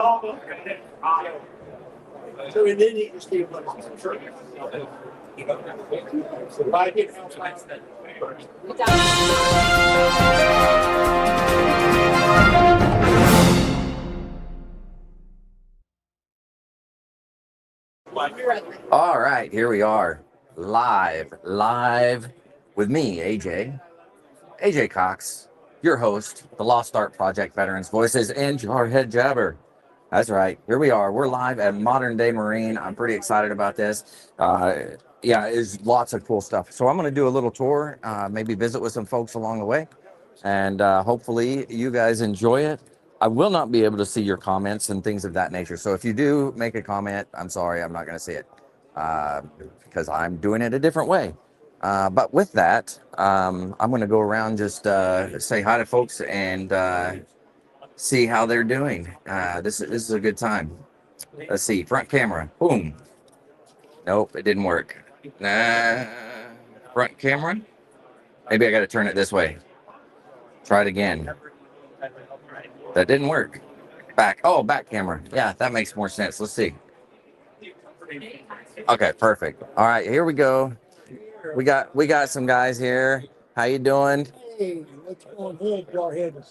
So we didn't eat the Steve. So I get All right, here we are, live with me, AJ Cox, your host, the Lost Art Project Veterans Voices, and Jarhead Jabber. That's right, here we are. We're live at Modern Day Marine. I'm pretty excited about this. Yeah, it's lots of cool stuff. So I'm going to do a little tour, maybe visit with some folks along the way, and hopefully you guys enjoy it. I will not be able to see your comments and things of that nature. So if you do make a comment, I'm sorry, I'm not going to see it because I'm doing it a different way. But with that, I'm going to go around just say hi to folks and see how they're doing. This is a good time. Let's see, front camera. Boom. Nope, it didn't work. Front camera. Maybe I got to turn it this way. Try it again. That didn't work. Back. Oh, back camera. Yeah, that makes more sense. Let's see. Okay, perfect. All right, here we go. We got some guys here. How you doing? Hey, what's going on, Jarhead?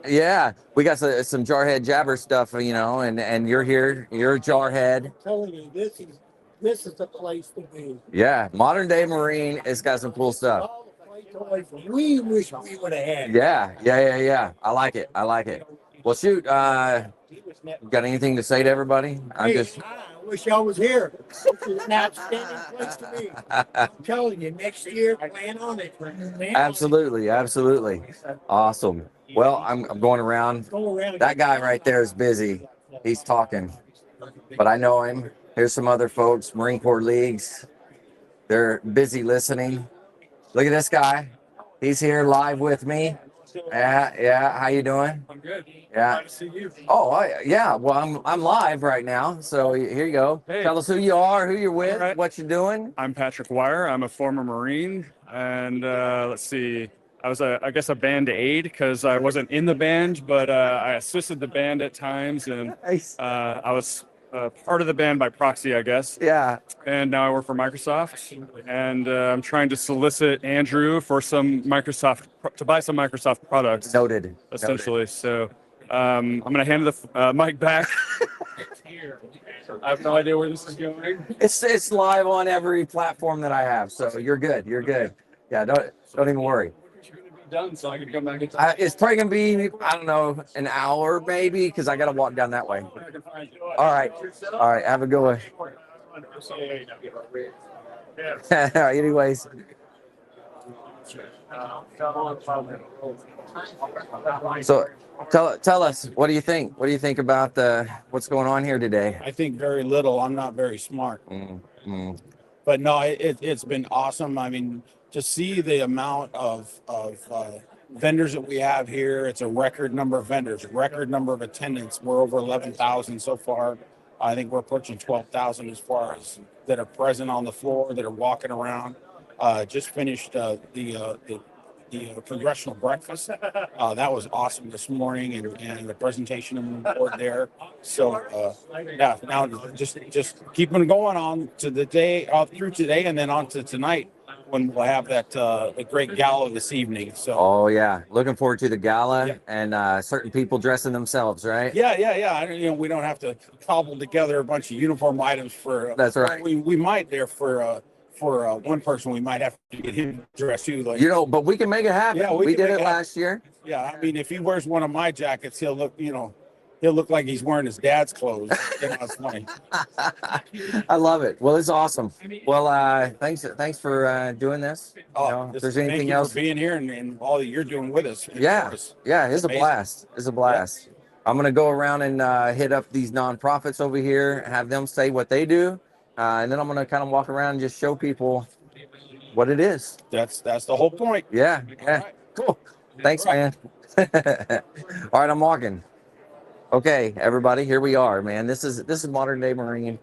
Yeah, we got some Jarhead Jabber stuff, and you're here. You're Jarhead. I'm telling you, this is the place to be. Yeah, Modern Day Marine. It's got some cool stuff. All the play toys we wish we would have had. Yeah. I like it. Well, shoot. Got anything to say to everybody? I wish I was here. This is an outstanding place to be. I'm telling you, next year, plan on it. Absolutely. Awesome. Well, I'm going around. That guy right there is busy. He's talking, but I know him. Here's some other folks, Marine Corps leagues. They're busy listening. Look at this guy. He's here live with me. Yeah. How you doing? I'm good. Yeah. Glad to see you. Oh, yeah. Well, I'm live right now. So here you go. Hey. Tell us who you are, who you're with, Right. what you're doing. I'm Patrick Wire. I'm a former Marine, and let's see. I was I guess a band aide because I wasn't in the band, but I assisted the band at times, and Nice. I was part of the band by proxy, I guess. Yeah. And now I work for Microsoft, and I'm trying to solicit Andrew for to buy some Microsoft products. Noted. Essentially. So I'm going to hand the mic back. I have no idea where this is going. It's live on every platform that I have, so you're good. Yeah, don't even worry. You're going to be done, so I can come back and It's probably gonna be, I don't know, an hour maybe, because I gotta walk down that way. All right. Have a good one. Anyways. So tell us, what do you think? What do you think about what's going on here today? I think very little. I'm not very smart. But no, it's been awesome. I mean, to see the amount of vendors that we have here, it's a record number of vendors, record number of attendants. We're over 11,000 so far. I think we're approaching 12,000 as far as that are present on the floor, that are walking around. Just finished the congressional breakfast. That was awesome this morning, and the presentation on the board there. So yeah, now just keeping going on to the day through today, and then on to tonight when we'll have that the great gala this evening. So oh yeah, looking forward to the gala and certain people dressing themselves, right? Yeah. We don't have to cobble together a bunch of uniform items for. That's right. We might there for one person, we might have to get him dressed too. Like, but we can make it happen. Yeah, we did it last year. Yeah, I mean, if he wears one of my jackets, he'll look like he's wearing his dad's clothes. It's funny. I love it. Well, it's awesome. Well, thanks for doing this. If there's anything thank you else, for being here and all that you're doing with us. Yeah, it's a blast. I'm gonna go around and hit up these nonprofits over here, have them say what they do. And then I'm going to kind of walk around and just show people what it is. That's the whole point. Yeah. Right. Cool. Thanks, man. All right, I'm walking. Okay, everybody, here we are, man. This is Modern Day Marine.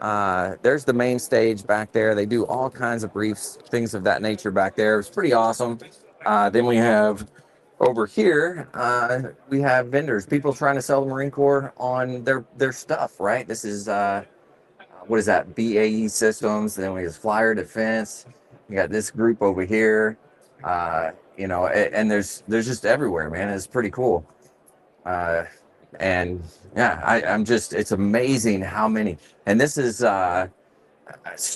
There's the main stage back there. They do all kinds of briefs, things of that nature back there. It's pretty awesome. Then we have Over here, we have vendors, people trying to sell the Marine Corps on their stuff, right? This is what is that? BAE Systems. Then we have Flyer Defense. You got this group over here. And there's just everywhere, man. It's pretty cool. Uh, and yeah, I'm just, it's amazing how many. And this is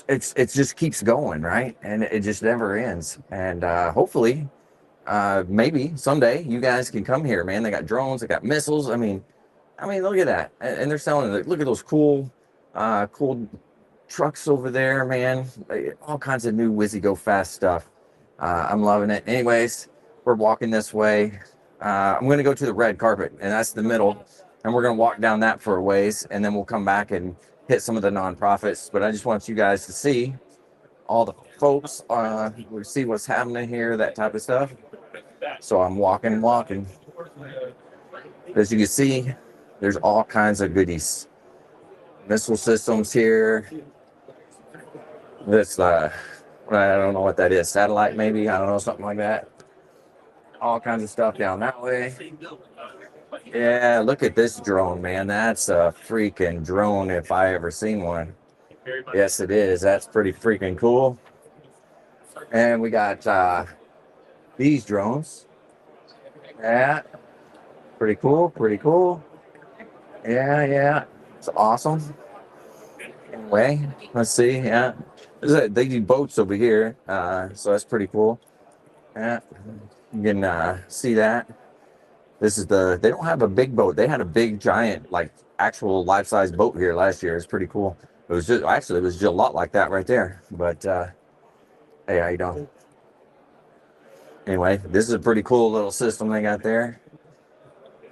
it just keeps going, right? And it just never ends. And hopefully, maybe someday you guys can come here, man. They got drones, they got missiles. I mean, look at that. And they're selling it. Look at those cool trucks over there, man. All kinds of new whizzy go fast stuff. I'm loving it. Anyways, we're walking this way. I'm going to go to the red carpet, and that's the middle. And we're going to walk down that for a ways, and then we'll come back and hit some of the nonprofits. But I just want you guys to see all the folks, we see what's happening here, that type of stuff. So I'm walking. As you can see, there's all kinds of goodies. Missile systems here. This, I don't know what that is. Satellite, maybe. I don't know, something like that. All kinds of stuff down that way. Yeah, look at this drone, man. That's a freaking drone if I ever seen one. Yes, it is. That's pretty freaking cool. And we got these drones. Yeah, pretty cool. Yeah. It's awesome. Anyway, let's see. Yeah, they do boats over here, so that's pretty cool. Yeah, you can see that. This is they don't have a big boat. They had a big, giant, like actual life-size boat here last year. It's pretty cool. It was just a lot like that right there. But hey, how you doing? Anyway, this is a pretty cool little system they got there.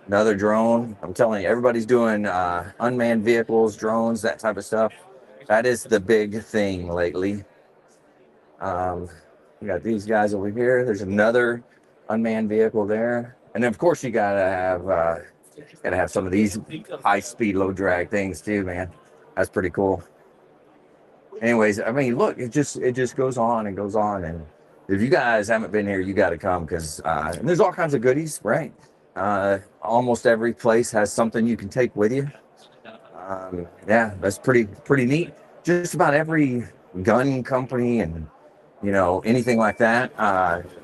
Another drone. I'm telling you, everybody's doing unmanned vehicles, drones, that type of stuff. That is the big thing lately. We got these guys over here. There's another unmanned vehicle there, and then of course you gotta have some of these high-speed, low-drag things too, man. That's pretty cool. Anyways, I mean, look, it just goes on and goes on, and if you guys haven't been here, you got to come because there's all kinds of goodies, right? Almost every place has something you can take with you. Yeah, that's pretty neat. Just about every gun company and anything like that,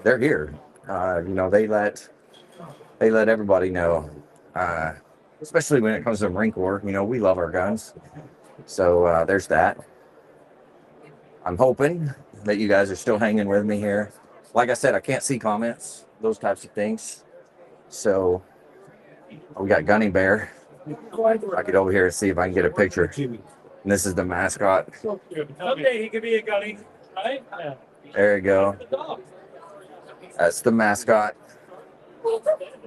they're here. They let everybody know, especially when it comes to the Marine Corps. We love our guns, so there's that. I'm hoping that you guys are still hanging with me here. Like I said, I can't see comments, those types of things. So we got Gunny Bear. I get over here and see if I can get a picture. And this is the mascot. Someday he could be a gunny, right? Yeah. There you go. That's the mascot.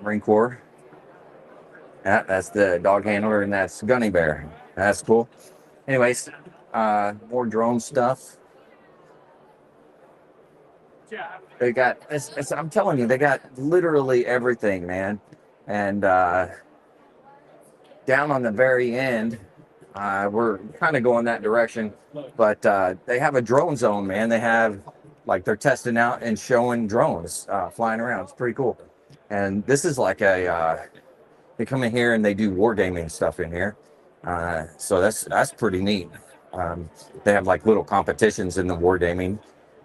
Marine Corps. Yeah, that's the dog handler, and that's Gunny Bear. That's cool. Anyways, more drone stuff. They got, I'm telling you, they got literally everything, man. And down on the very end, we're kind of going that direction, but they have a drone zone, man. They have, like, they're testing out and showing drones flying around. It's pretty cool. And this is like they come in here and they do wargaming stuff in here. So that's pretty neat. They have like little competitions in the wargaming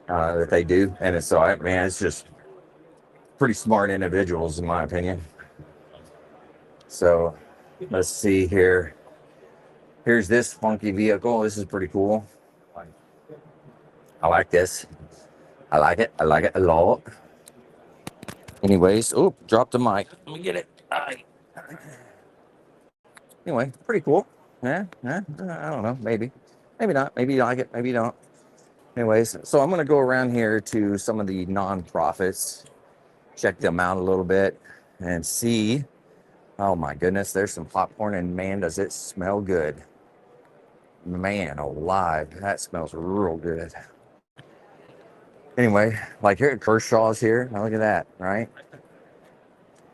that they do. And it's just pretty smart individuals, in my opinion. So let's see here. Here's this funky vehicle. This is pretty cool. I like this. I like it a lot. Anyways, dropped the mic. Let me get it. Anyway, pretty cool. Yeah, I don't know. Maybe not. Maybe you like it. Maybe you don't. Anyways, so I'm going to go around here to some of the nonprofits, check them out a little bit, and see. Oh my goodness, there's some popcorn, and man, does it smell good. Man alive, that smells real good. Anyway, like here, Kershaw's here. Now look at that, right?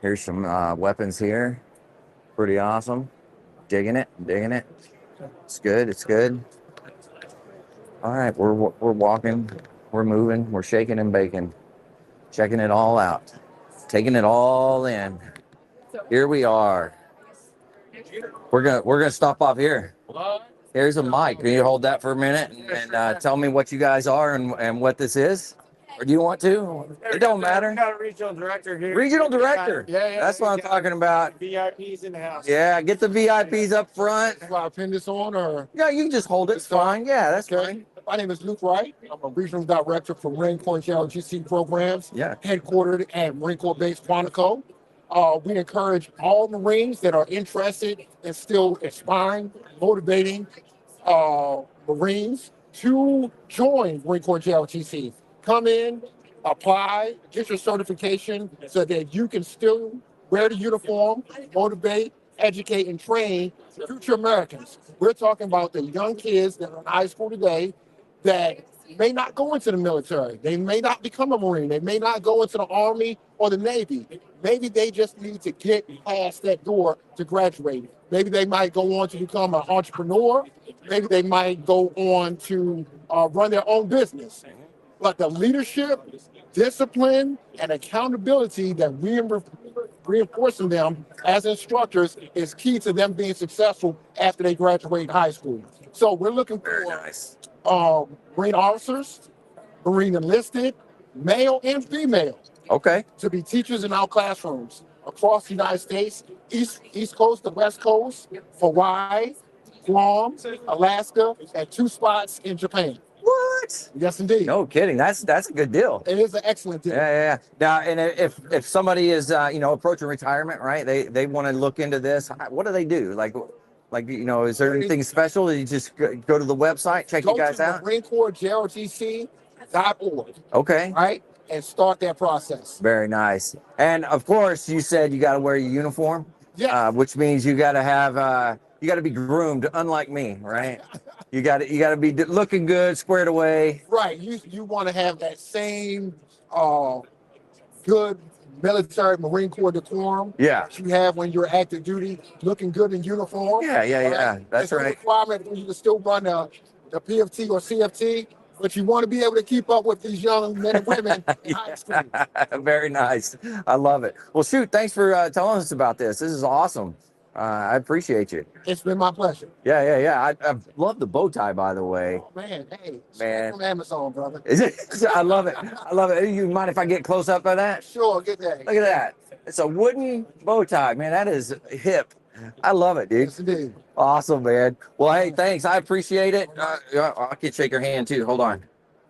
Here's some weapons here. Pretty awesome. Digging it. It's good. All right, we're walking, we're moving, we're shaking and baking, checking it all out. taking it all in. Here we are. We're gonna stop off here. Here's a mic. Can you hold that for a minute and tell me what you guys are and what this is? Or do you want to? It don't matter. We got a regional director here. Regional director. Yeah. That's what I'm talking about. VIPs in the house. Yeah, get the VIPs up front. Do I pin this on or? Yeah, you can just hold it. It's fine. Yeah, that's fine. My name is Luke Wright. I'm a regional director for Marine Corps GC programs, Yeah. headquartered at Marine Corps Base Quantico. We encourage all Marines that are interested in still inspiring, motivating Marines to join Marine Corps GC. Come in, apply, get your certification so that you can still wear the uniform, motivate, educate, and train future Americans. We're talking about the young kids that are in high school today that may not go into the military. They may not become a Marine. They may not go into the Army or the Navy. Maybe they just need to get past that door to graduate. Maybe they might go on to become an entrepreneur. Maybe they might go on to run their own business. But the leadership, discipline, and accountability that we reinforcing them as instructors is key to them being successful after they graduate high school. So we're looking Very for nice. Marine officers, Marine enlisted, male and female, Okay. to be teachers in our classrooms across the United States, East Coast, the West Coast, Hawaii, Guam, Alaska, and 2 spots in Japan. What? Yes, indeed. No kidding. That's a good deal. It is an excellent deal. Yeah. Now, and if somebody is approaching retirement, right? They want to look into this. What do they do? Like is there anything special? Do you just go to the website, check Go you guys to out? MarineCorps.org, Okay. right, and start that process. Very nice. And of course, you said you got to wear your uniform. Yeah. Which means you got to have you got to be groomed, unlike me, right? You got to be looking good, squared away. Right. You want to have that same good military Marine Corps decorum Yeah. that you have when you're active duty, looking good in uniform. Yeah. That's it's a right. requirement for you to still run the PFT or CFT, but you want to be able to keep up with these young men and women in high school. Very nice. I love it. Well, shoot, thanks for telling us about this. This is awesome. I appreciate you. It's been my pleasure. Yeah. I love the bow tie, by the way. Oh, man, hey, Man. from Amazon, brother. Is it? I love it. You mind if I get close up of that? Sure, get that. Look at that. It's a wooden bow tie, man. That is hip. I love it, dude. Yes, indeed. Awesome, man. Well, hey, thanks. I appreciate it. I can shake your hand too. Hold on.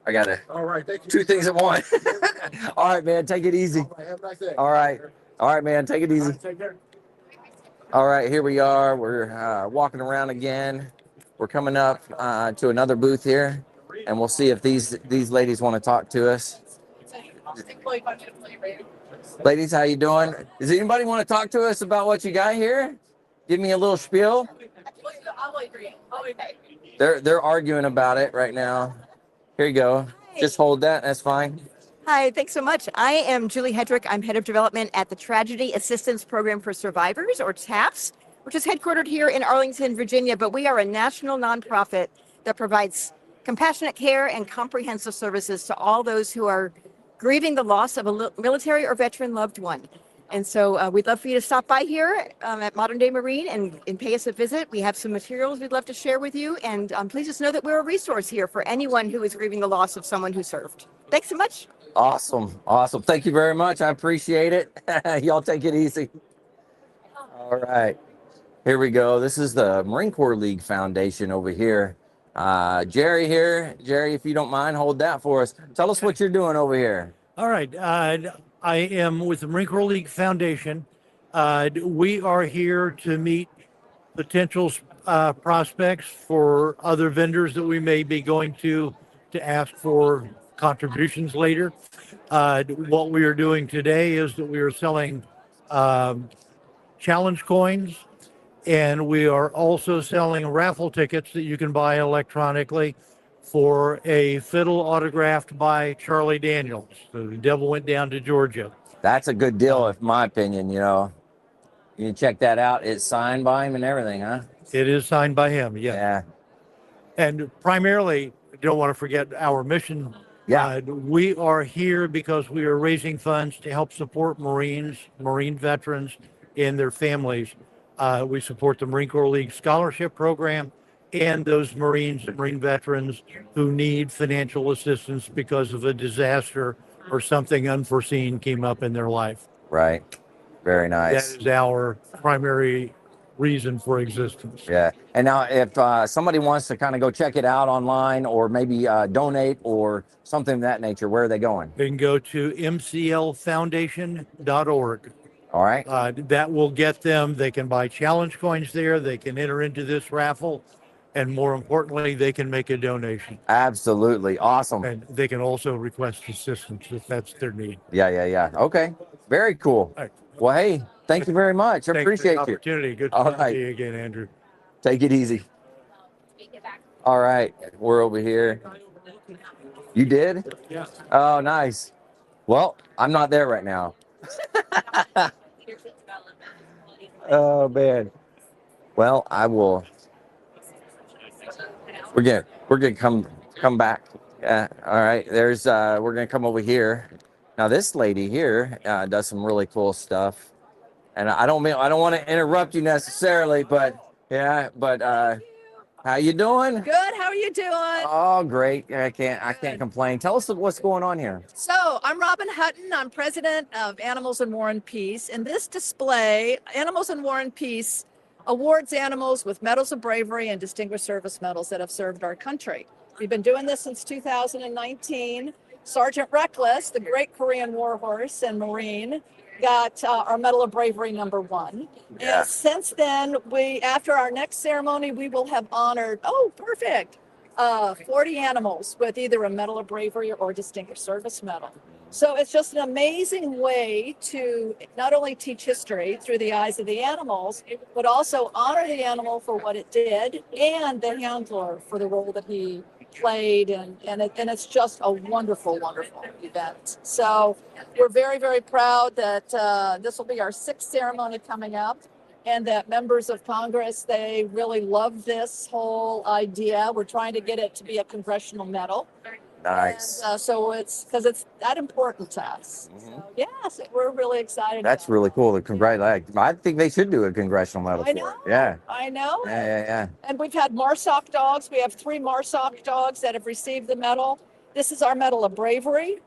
I got to All right, thank you. 2 things at once. All right, man. Take it easy. All right, have a nice day. All right, man. Take it easy. Take care. All right, here we are. We're walking around again. We're coming up to another booth here, and we'll see if these ladies want to talk to us. Ladies, how you doing? Does anybody want to talk to us about what you got here? Give me a little spiel. They're arguing about it right now. Here you go. Just hold that. That's fine. Hi, thanks so much. I am Julie Hedrick. I'm head of development at the Tragedy Assistance Program for Survivors, or TAPS, which is headquartered here in Arlington, Virginia. But we are a national nonprofit that provides compassionate care and comprehensive services to all those who are grieving the loss of a military or veteran loved one. And so we'd love for you to stop by here at Modern Day Marine and pay us a visit. We have some materials we'd love to share with you. And please just know that we're a resource here for anyone who is grieving the loss of someone who served. Thanks so much. Awesome. Thank you very much. I appreciate it. Y'all take it easy. All right. Here we go. This is the Marine Corps League Foundation over here. Jerry here. Jerry, if you don't mind, hold that for us. Tell us what you're doing over here. All right. I am with the Marine Corps League Foundation. We are here to meet potential prospects for other vendors that we may be going to ask for contributions later. What we are doing today is that we are selling challenge coins, and we are also selling raffle tickets that you can buy electronically for a fiddle autographed by Charlie Daniels. The devil went down to Georgia. That's a good deal, in my opinion. You can check that out. It's signed by him and everything, huh? It is signed by him, yes. Yeah. And primarily, don't want to forget our mission Yeah. We are here because we are raising funds to help support Marines, Marine veterans, and their families. We support the Marine Corps League Scholarship Program and those Marines and Marine veterans who need financial assistance because of a disaster or something unforeseen came up in their life. Right. Very That nice. is our primary reason for existence. Yeah. And now, if somebody wants to kind of go check it out online, or maybe donate or something of that nature, where are they going? They can go to mclfoundation.org. All right. That will get them. They can buy challenge coins there. They can enter into this raffle. And more importantly, they can make a donation. Absolutely. Awesome. And they can also request assistance if that's their need. Yeah. Okay. Very cool. All right. Well, hey, thank you very much. I Thanks for the appreciate you. opportunity. Good to All talk right. to you again, Andrew. Take it easy. All right. We're over here. You did? Yeah. Oh, nice. Well, I'm not there right now. Oh, man. Well, I will. We're gonna come back. All right. We're gonna come over here. Now, this lady here does some really cool stuff, and I don't want to interrupt you necessarily, but yeah. But how you doing? Good. How are you doing? Oh, great. I can't complain. Tell us what's going on here. So I'm Robin Hutton. I'm president of Animals in War and Peace. And this display, Animals in War and Peace, awards animals with medals of bravery and distinguished service medals that have served our country. We've been doing this since 2019. Sergeant Reckless, the great Korean war horse and Marine, got our Medal of Bravery #1. Yeah. And since then, after our next ceremony, we will have honored, 40 animals with either a Medal of Bravery or Distinguished Service Medal. So it's just an amazing way to not only teach history through the eyes of the animals, but also honor the animal for what it did and the handler for the role that he played. And it's just a wonderful, wonderful event. So we're very, very proud that this will be our 6th ceremony coming up, and that members of Congress, they really love this whole idea. We're trying to get it to be a congressional medal. Nice. And, so it's because it's that important to us. So, yes, we're really excited. That's really cool. I think they should do a congressional medal I for know. it. Yeah. I know. Yeah. And we've had MARSOC dogs. We have 3 MARSOC dogs that have received the medal. This is our Medal of Bravery.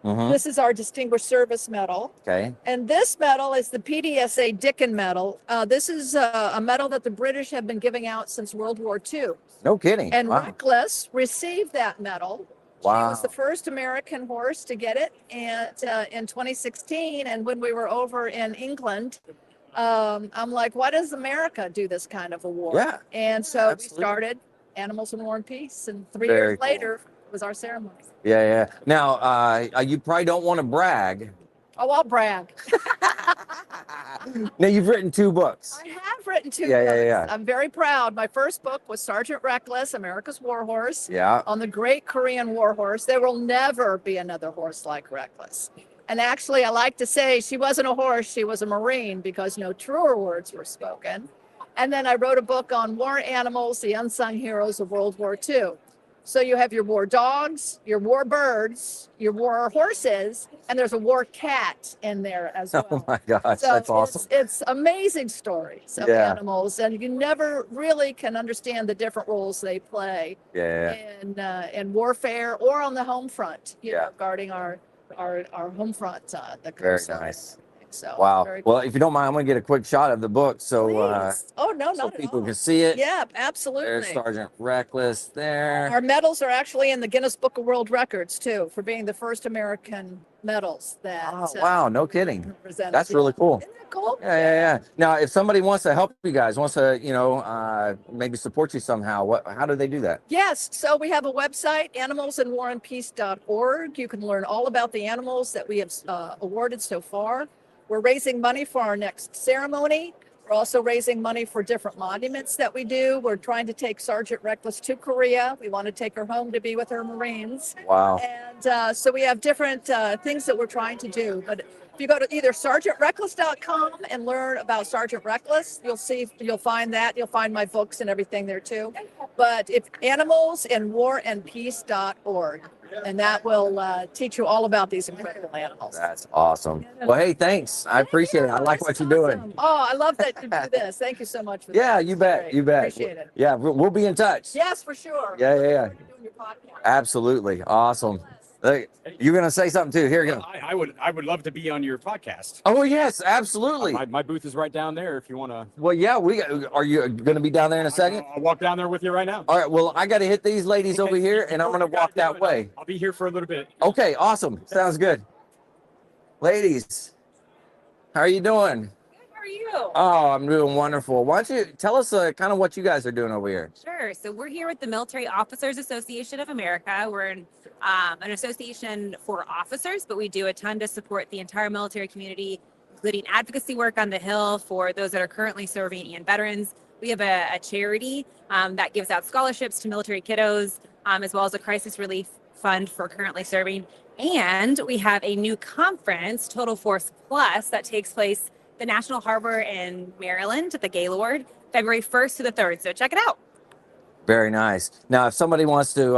Mm-hmm. This is our Distinguished Service Medal. Okay. And this medal is the PDSA Dickin Medal. This is a medal that the British have been giving out since World War II. No kidding. And Wow. Reckless received that medal. Wow. She was the first American horse to get it in 2016. And when we were over in England, I'm like, why does America do this kind of award? Yeah, And so absolutely. we started Animals in War and Peace. And 3 Very years cool. later was our ceremony. Yeah. Now, you probably don't want to brag. Oh, I'll brag. Now, you've written 2 books. I have written 2 Yeah, books. yeah. I'm very proud. My first book was Sergeant Reckless, America's War Horse, Yeah. on the great Korean war horse. There will never be another horse like Reckless. And actually, I like to say she wasn't a horse, she was a Marine, because no truer words were spoken. And then I wrote a book on war animals, the unsung heroes of World War II. So you have your war dogs, your war birds, your war horses, and there's a war cat in there as well. Oh my gosh, So that's awesome. It's amazing stories of Yeah. animals, and you never really can understand the different roles they play Yeah. in warfare or on the home front. You Yeah. know, guarding our home front, the Very coast. nice. So Wow. very Well, if you don't mind, I'm going to get a quick shot of the book so please. Oh no, so not at people all. can see it. Yeah, There's absolutely. Sergeant Reckless there. Our medals are actually in the Guinness Book of World Records too, for being the first American medals that Oh, wow. No kidding. presented. That's really cool. Isn't that cool? Yeah. Now, if somebody wants to help you guys, wants to, maybe support you somehow, how do they do that? Yes, so we have a website, animalsinwarandpeace.org. You can learn all about the animals that we have awarded so far. We're raising money for our next ceremony. We're also raising money for different monuments that we do. We're trying to take Sergeant Reckless to Korea. We want to take her home to be with her Marines. Wow. And so we have different things that we're trying to do. But if you go to either sergeantreckless.com and learn about Sergeant Reckless, you'll find that. You'll find my books and everything there too. But if animalsinwarandpeace.org. and that will teach you all about these incredible animals. That's awesome. Well, hey, thanks. I appreciate it. I like what you're doing. Oh, I love that you do this. Thank you so much for that. Yeah, you bet. Great. You bet. Appreciate it. Yeah, we'll be in touch. Yes, for sure. Yeah, yeah, yeah. Doing your podcast. Absolutely. Awesome. Hey, you're going to say something too. Here you go. I would love to be on your podcast. Oh, yes, absolutely. My booth is right down there if you want to. Well, yeah, are you going to be down there in a second? I'll walk down there with you right now. All right. Well, I got to hit these ladies over here and I'm going to walk that way. I'll be here for a little bit. Okay. Awesome. Sounds good. Ladies, how are you doing? How are you? Oh, I'm doing wonderful. Why don't you tell us kind of what you guys are doing over here? Sure. So we're here with the Military Officers Association of America. We're an association for officers, but we do a ton to support the entire military community, including advocacy work on the Hill for those that are currently serving and veterans. We have a charity that gives out scholarships to military kiddos, as well as a crisis relief fund for currently serving. And we have a new conference, Total Force Plus, that takes place the National Harbor in Maryland at the Gaylord, February 1st to the 3rd. So check it out. Very nice. Now, if somebody wants to,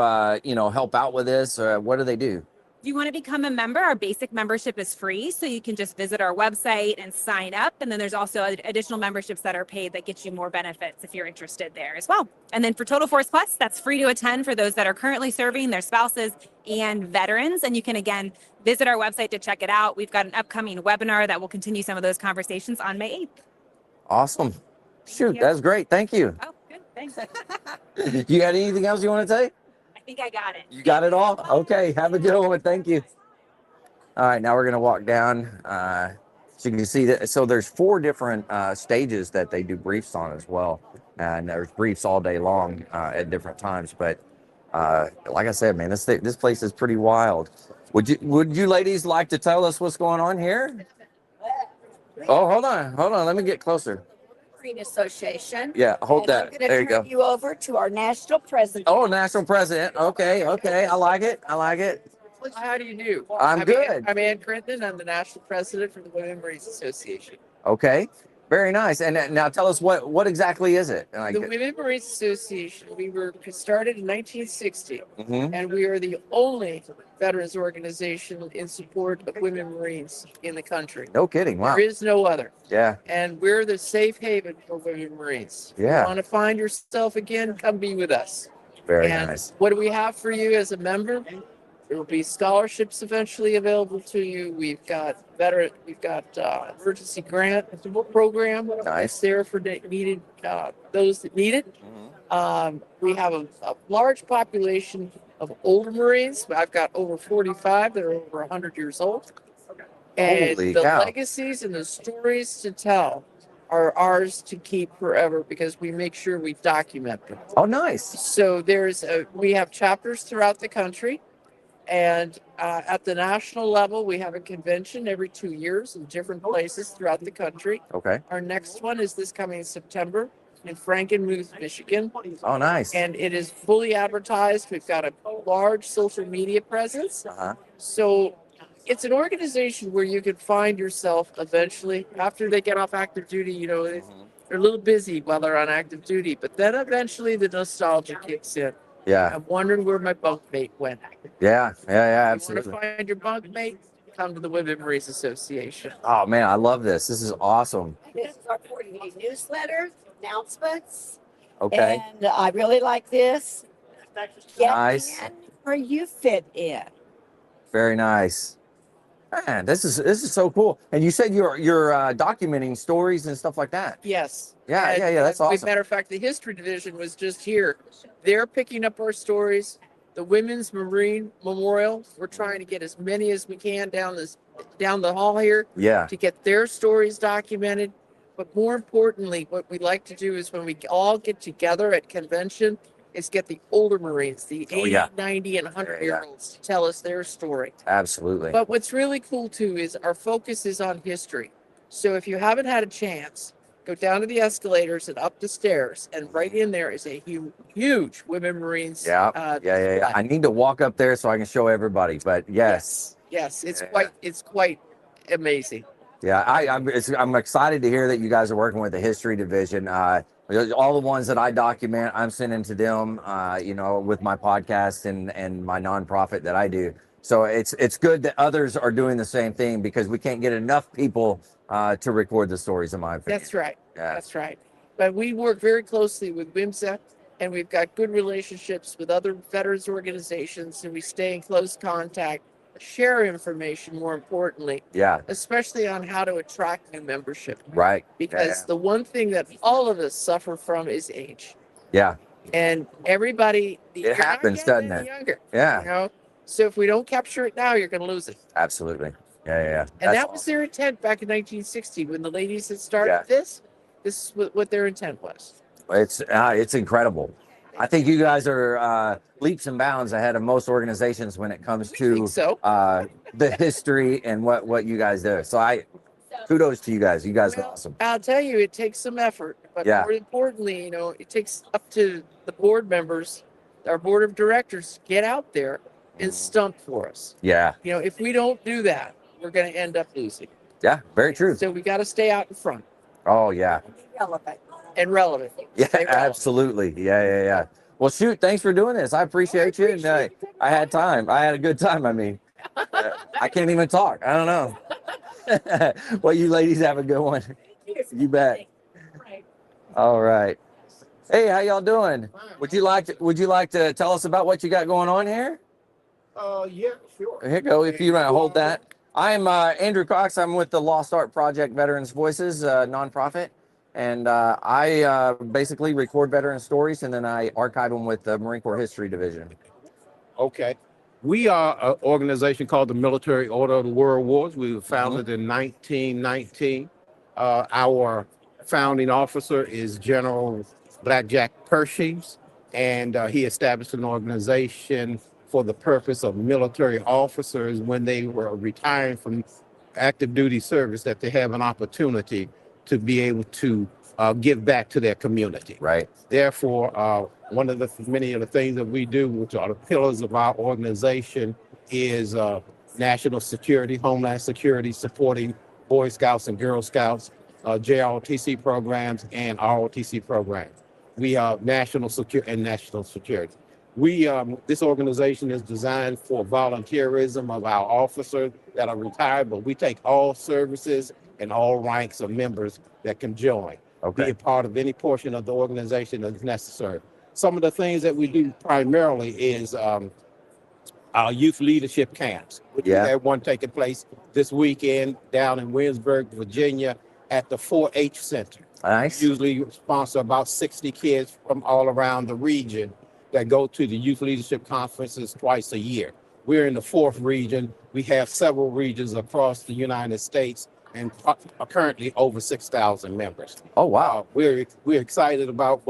help out with this, what do they do? If you want to become a member, our basic membership is free. So you can just visit our website and sign up. And then there's also additional memberships that are paid that get you more benefits if you're interested there as well. And then for Total Force Plus, that's free to attend for those that are currently serving, their spouses, and veterans. And you can, again, visit our website to check it out. We've got an upcoming webinar that will continue some of those conversations on May 8th. Awesome. Shoot, that's great. Thank you. Oh, good. Thanks. You got anything else you want to say? I think I got it. You got it all? Okay. Have a good one. Thank you. All right. Now we're going to walk down. So you can see that. So there's 4 different stages that they do briefs on as well. And there's briefs all day long at different times. But like I said, man, this place is pretty wild. Would you ladies like to tell us what's going on here? Oh, hold on. Let me get closer. Association. Yeah, hold that. I'm going There to you go. turn you over to our national president. Oh, national president. Okay. I like it. How do you do? I'm good. I'm Ann Crinton. I'm the national president for the Women Marines Association. Okay. Very nice. And now tell us what exactly is it? The Women Marines Association, we were started in 1960, Mhm. and we are the only veterans organization in support of women Marines in the country. No kidding. Wow. There is no other. Yeah. And we're the safe haven for women Marines. Yeah. If you want to find yourself again, come be with us. Very And nice. what do we have for you as a member? There will be scholarships eventually available to you. We've got emergency grant program Nice. that's there for needed those that need it. Mm-hmm. We have a large population of older Marines. I've got over 45 that are over 100 years old. And Holy the cow. legacies and the stories to tell are ours to keep forever because we make sure we document them. Oh, nice. So we have chapters throughout the country. And at the national level, we have a convention every 2 years in different places throughout the country. Okay. Our next one is this coming September in Frankenmuth, Michigan. Oh, nice. And it is fully advertised. We've got a large social media presence. Uh-huh. So it's an organization where you can find yourself eventually after they get off active duty. They're a little busy while they're on active duty, but then eventually the nostalgia kicks in. Yeah. I'm wondering where my bunkmate went. Yeah. You Absolutely. want to find your bunkmate? Come to the Women Marines Association. Oh man, I love this. This is awesome. This is our quarterly newsletter, announcements. Okay. And I really like this. Get Nice. in where you fit in. Very nice. Man, this is so cool. And you said you're documenting stories and stuff like that. Yes. Yeah, And, that's As a awesome. matter of fact, the history division was just here. They're picking up our stories. The Women's Marine Memorial, we're trying to get as many as we can down the hall here Yeah. to get their stories documented. But more importantly, what we like to do is when we all get together at convention is get the older Marines, the 80, 90, and 100-year-olds to tell us their story. Absolutely. But what's really cool too is our focus is on history. So if you haven't had a chance, go down to the escalators and up the stairs, and right in there is a huge Women Marines. Yeah. flag. I need to walk up there so I can show everybody. But yes. Yes, it's Yeah. quite amazing. Yeah, I'm excited to hear that you guys are working with the history division. All the ones that I document, I'm sending to them, with my podcast and my nonprofit that I do. So it's good that others are doing the same thing because we can't get enough people to record the stories, in my opinion. That's right. Yeah. That's right. But we work very closely with WIMSA, and we've got good relationships with other veterans organizations, and we stay in close contact, share information, more importantly, Yeah. especially on how to attract new membership. Right. Because the one thing that all of us suffer from is age. Yeah. And everybody, It happens, doesn't it? Younger, Yeah. you know. So if we don't capture it now, you're going to lose it. Absolutely. Yeah. And that was their intent back in 1960 when the ladies had started this. This is what their intent was. It's incredible. I think you guys are leaps and bounds ahead of most organizations when it comes to the history and what you guys do. So kudos to you guys. You guys are awesome. I'll tell you, it takes some effort, but more importantly, it takes up to the board members, our board of directors, to get out there and stump for us. Yeah. If we don't do that, we're going to end up losing. Yeah, very true. So we got to stay out in front. Oh, yeah. Relevant. Yeah, absolutely. Yeah. Well, shoot, thanks for doing this. I appreciate you. And I had time. I had a good time. I mean, I can't even talk. I don't know. Well, you ladies have a good one. You bet. All right. Hey, how y'all doing? Would you like to tell us about what you got going on here? Yeah, sure. Here you go. If you want to hold that. I'm Andrew Cox. I'm with the Lost Art Project Veterans Voices nonprofit. And I basically record veteran stories, and then I archive them with the Marine Corps History Division. Okay. We are an organization called the Military Order of the World Wars. We were founded in 1919. Our founding officer is General Blackjack Pershing, and he established an organization for the purpose of military officers when they were retiring from active duty service, that they have an opportunity to be able to give back to their community. Right. Therefore, many of the things that we do, which are the pillars of our organization, is national security, homeland security, supporting Boy Scouts and Girl Scouts, JROTC programs, and ROTC programs. We are national security. This organization is designed for volunteerism of our officers that are retired, but we take all services and all ranks of members that can join. Be a part of any portion of the organization that's necessary. Some of the things that we do primarily is our youth leadership camps, which we have one taking place this weekend down in Williamsburg, Virginia, at the 4-H Center. Nice. Usually sponsor about 60 kids from all around the region that go to the youth leadership conferences twice a year. We're in the 4th region. We have several regions across the United States, and are currently over 6,000 members. Oh, wow. We're excited about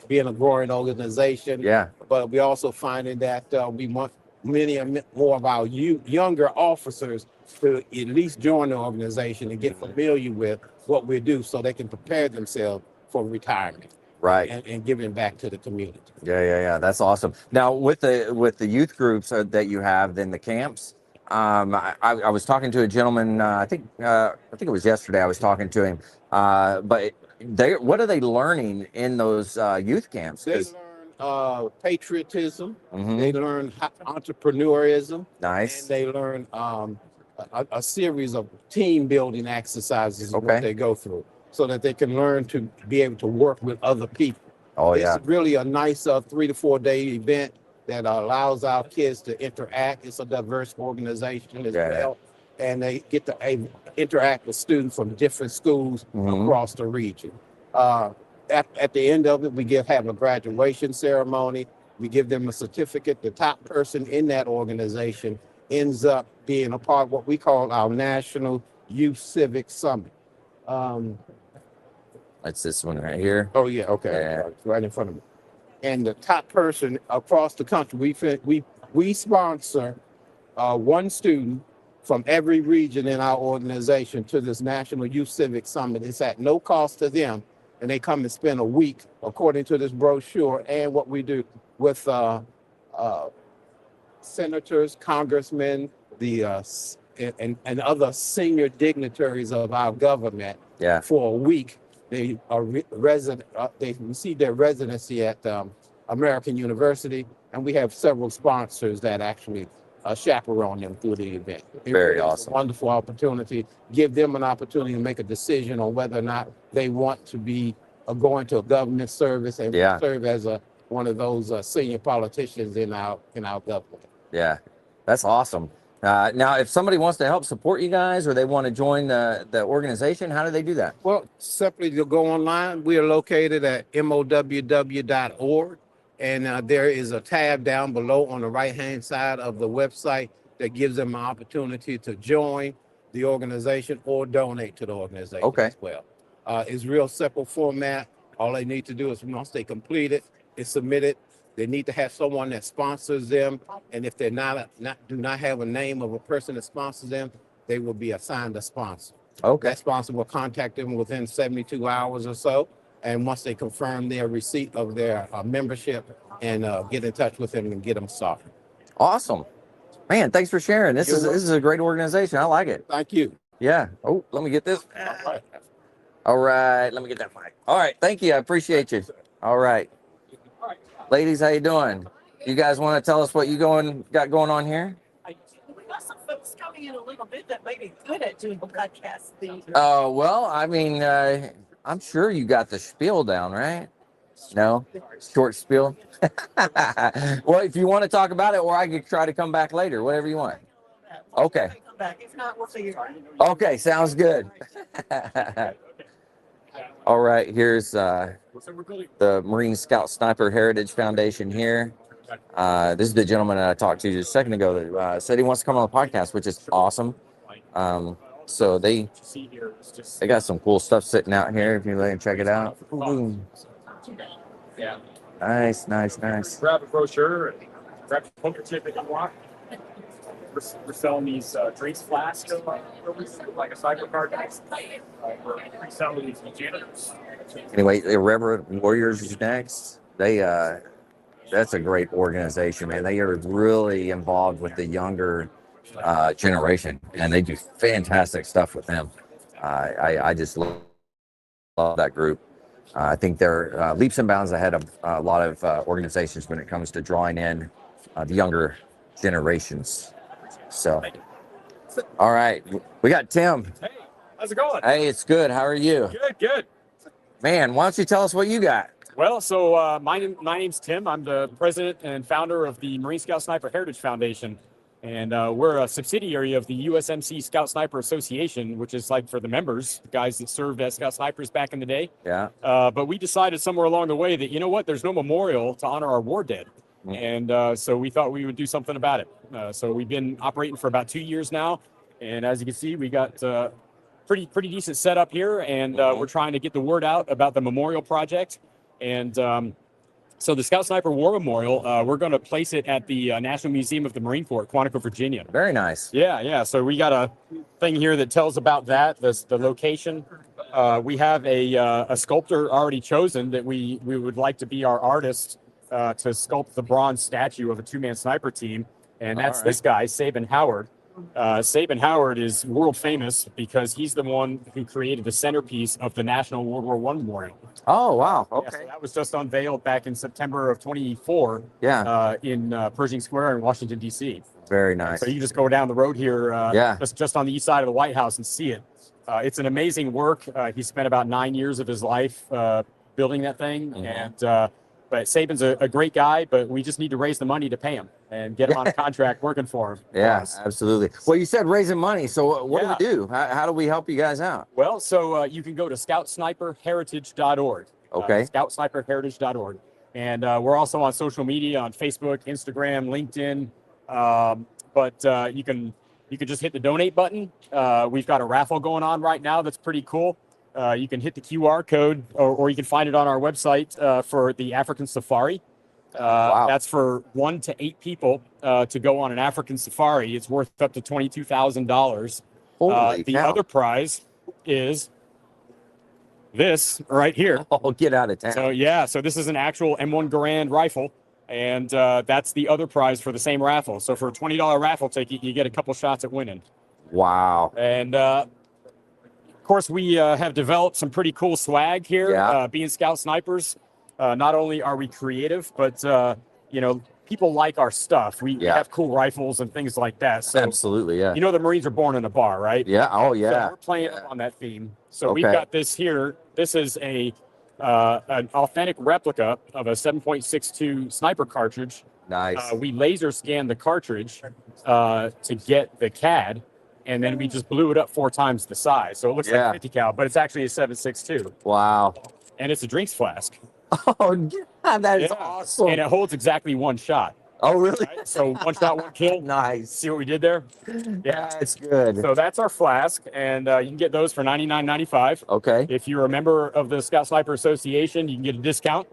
being a growing organization. Yeah. But we're also finding that we want many more of our younger officers to at least join the organization and get familiar with what we do, so they can prepare themselves for retirement. Right. And giving back to the community. Yeah. That's awesome. Now, with the youth groups that you have, then the camps, I was talking to a gentleman, I think it was yesterday I was talking to him, but what are they learning in those youth camps? They learn patriotism, they learn entrepreneurism, nice, and they learn a series of team building exercises what they go through, so that they can learn to be able to work with other people. It's really a nice 3 to 4 day event that allows our kids to interact. It's a diverse organization as well. And they get to interact with students from different schools across the region. At the end of it, we have a graduation ceremony. We give them a certificate. The top person in that organization ends up being a part of what we call our National Youth Civic Summit. That's this one right here. Oh, yeah. Okay. Yeah. It's right in front of me. And the top person across the country, we sponsor one student from every region in our organization to this National Youth Civic Summit. It's at no cost to them, and they come and spend a week, according to this brochure, and what we with senators, congressmen, and other senior dignitaries of our government for a week They are resident. They receive their residency at American University, and we have several sponsors that actually chaperone them through the event. Very It's awesome. a wonderful opportunity. Give them an opportunity to make a decision on whether or not they want to be going to a government service and Yeah. serve as one of those senior politicians in our government. Yeah, that's awesome. Now, if somebody wants to help support you guys or they want to join the organization, how do they do that? Well, simply to go online. We are located at moww.org, and there is a tab down below on the right-hand side of the website that gives them an opportunity to join the organization or donate to the organization as well. It's real simple format. All they need to do is once they complete it, it's submitted. They need to have someone that sponsors them, and if they're do not have a name of a person that sponsors them, they will be assigned a sponsor. Okay. That sponsor will contact them within 72 hours or so, and once they confirm their receipt of their membership, and get in touch with them and get them started. Awesome, man. Thanks for sharing. This is a great organization. I like it. Thank you. Yeah. Oh, let me get this. All right. Let me get that mic. All right. Thank you. I appreciate you. All right. Ladies, how you doing? You guys want to tell us what you got going on here? We got some folks coming in a little bit that may be good at doing podcasts. Oh, well, I mean, I'm sure you got the spiel down, right? No? Short spiel? Well, if you want to talk about it, or I could try to come back later, whatever you want. Okay. Come back. If not, we'll figure it out. Okay, sounds good. All right, here's the Marine Scout Sniper Heritage Foundation here. This is the gentleman that I talked to just a second ago that said he wants to come on the podcast, which is awesome. So they got some cool stuff sitting out here if you let him check it out. Ooh. Yeah. Nice. Grab a brochure and grab a poker chip if you want. We're selling these drinks flasks, like a cyber card. We're selling these janitors. Anyway, Irreverent Warriors is next. That's a great organization, man. They are really involved with the younger generation, and they do fantastic stuff with them. I just love that group. I think they're leaps and bounds ahead of a lot of organizations when it comes to drawing in the younger generations. So, all right, we got Tim. Hey, how's it going? Hey, it's good. How are you? Good. Man, why don't you tell us what you got? Well, so my name's Tim. I'm the president and founder of the Marine Scout Sniper Heritage Foundation. And we're a subsidiary of the USMC Scout Sniper Association, which is like for the members, the guys that served as Scout Snipers back in the day. Yeah. But we decided somewhere along the way that, you know what, there's no memorial to honor our war dead. And so we thought we would do something about it. So we've been operating for about 2 years now. And as you can see, we got pretty decent setup here. And we're trying to get the word out about the memorial project. And so the Scout Sniper War Memorial, we're going to place it at the National Museum of the Marine Corps, Quantico, Virginia. Very nice. Yeah. So we got a thing here that tells about that, the location. We have a sculptor already chosen that we would like to be our artist to sculpt the bronze statue of a two-man sniper team. And that's this guy, Sabin Howard. Sabin Howard is world famous because he's the one who created the centerpiece of the National World War I Memorial. Oh, wow. Okay. Yeah, so that was just unveiled back in September of 24 in Pershing Square in Washington, D.C. Very nice. So you just go down the road here just on the east side of the White House and see it. It's an amazing work. He spent about 9 years of his life building that thing. But Sabin's a great guy, but we just need to raise the money to pay him and get him on a contract working for him. Yeah, absolutely. Well, you said raising money. So what do we do? How do we help you guys out? Well, so you can go to scoutsniperheritage.org. Okay. Scoutsniperheritage.org. And we're also on social media on Facebook, Instagram, LinkedIn. But you can just hit the donate button. We've got a raffle going on right now that's pretty cool. You can hit the QR code or you can find it on our website for the African Safari. That's for 1 to 8 people to go on an African safari. It's worth up to $22,000. The other prize is this right here. Oh, get out of town. So this is an actual M1 Garand rifle. And that's the other prize for the same raffle. So for a $20 raffle ticket, you get a couple shots at winning. Wow. And course, we have developed some pretty cool swag here. Yeah. Being Scout Snipers, not only are we creative, but you know, people like our stuff. We have cool rifles and things like that. So absolutely, yeah. you know, the Marines are born in a bar, right? Yeah. Oh, So yeah. we're playing up on that theme. So we've got this here. This is an authentic replica of a 7.62 sniper cartridge. Nice. We laser scanned the cartridge to get the CAD, and then we just blew it up 4 times the size. So it looks like 50 cal, but it's actually a 7.62. Wow. And it's a drinks flask. Oh, yeah, that is awesome. And it holds exactly 1 shot. Oh, really? Right? So 1 shot, 1 kill. Nice. See what we did there? Yeah, it's good. So that's our flask, and you can get those for $99.95. Okay. If you're a member of the Scout Sniper Association, you can get a discount.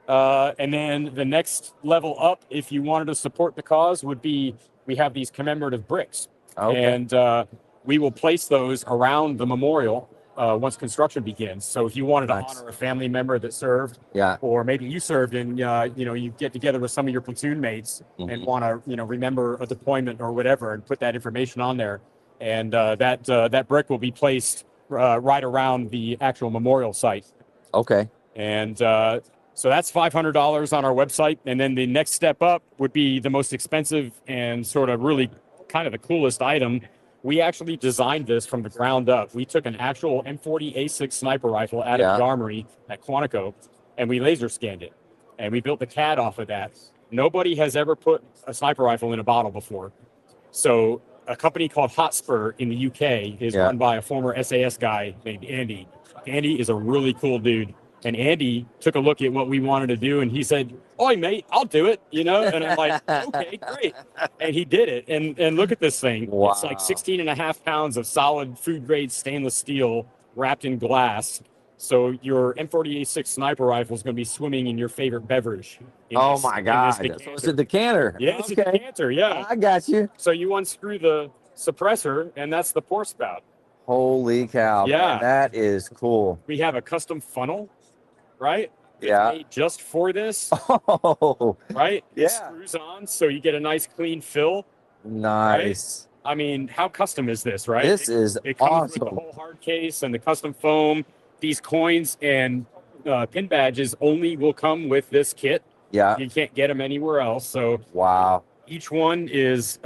And then the next level up, if you wanted to support the cause, would be we have these commemorative bricks. Okay. And we will place those around the memorial once construction begins. So if you wanted to honor a family member that served, or maybe you served and you know, you get together with some of your platoon mates and want to, you know, remember a deployment or whatever, and put that information on there, and that brick will be placed right around the actual memorial site. Okay. And so that's $500 on our website. And then the next step up would be the most expensive and sort of really kind of the coolest item. We actually designed this from the ground up. We took an actual M40A6 sniper rifle out of the armory at Quantico, and we laser scanned it. And we built the CAD off of that. Nobody has ever put a sniper rifle in a bottle before. So a company called Hotspur in the UK is run by a former SAS guy named Andy. Andy is a really cool dude. And Andy took a look at what we wanted to do, and he said, "Oi, mate, I'll do it," you know? And I'm like, okay, great. And he did it. And look at this thing. Wow. It's like 16.5 pounds of solid food-grade stainless steel wrapped in glass. So your M40A6 sniper rifle is going to be swimming in your favorite beverage. Oh, my God. So it's a decanter. Yeah, it's a decanter, yeah. I got you. So you unscrew the suppressor, and that's the pour spout. Holy cow. Yeah. Man, that is cool. We have a custom funnel, right? It's Yeah. made just for this, Oh, right? It yeah. screws on, so you get a nice clean fill. Nice. I mean, how custom is this, right? This is it comes with awesome. the whole hard case and the custom foam. These coins and pin badges only will come with this kit. Yeah. You can't get them anywhere else. So wow. Each one is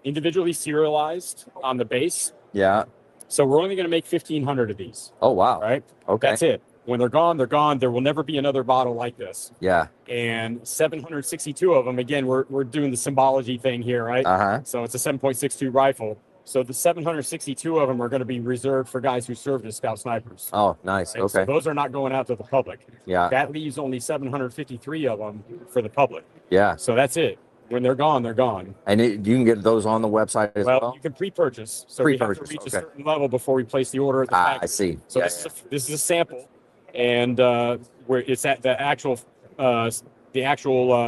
individually serialized on the base. Yeah. So we're only going to make 1,500 of these. Oh, wow. Right? Okay. That's it. When they're gone, they're gone. There will never be another bottle like this. Yeah. And 762 of them. Again, we're doing the symbology thing here, right? Uh-huh. So it's a 7.62 rifle. So the 762 of them are going to be reserved for guys who served as Scout Snipers. Oh, nice. Right? Okay. So those are not going out to the public. Yeah. That leaves only 753 of them for the public. Yeah. So that's it. When they're gone, they're gone. And you can get those on the website as well? Well, you can pre-purchase. So we have to reach a certain level before we place the order at the factory. I see. So Yeah, this is a sample, and where it's at the actual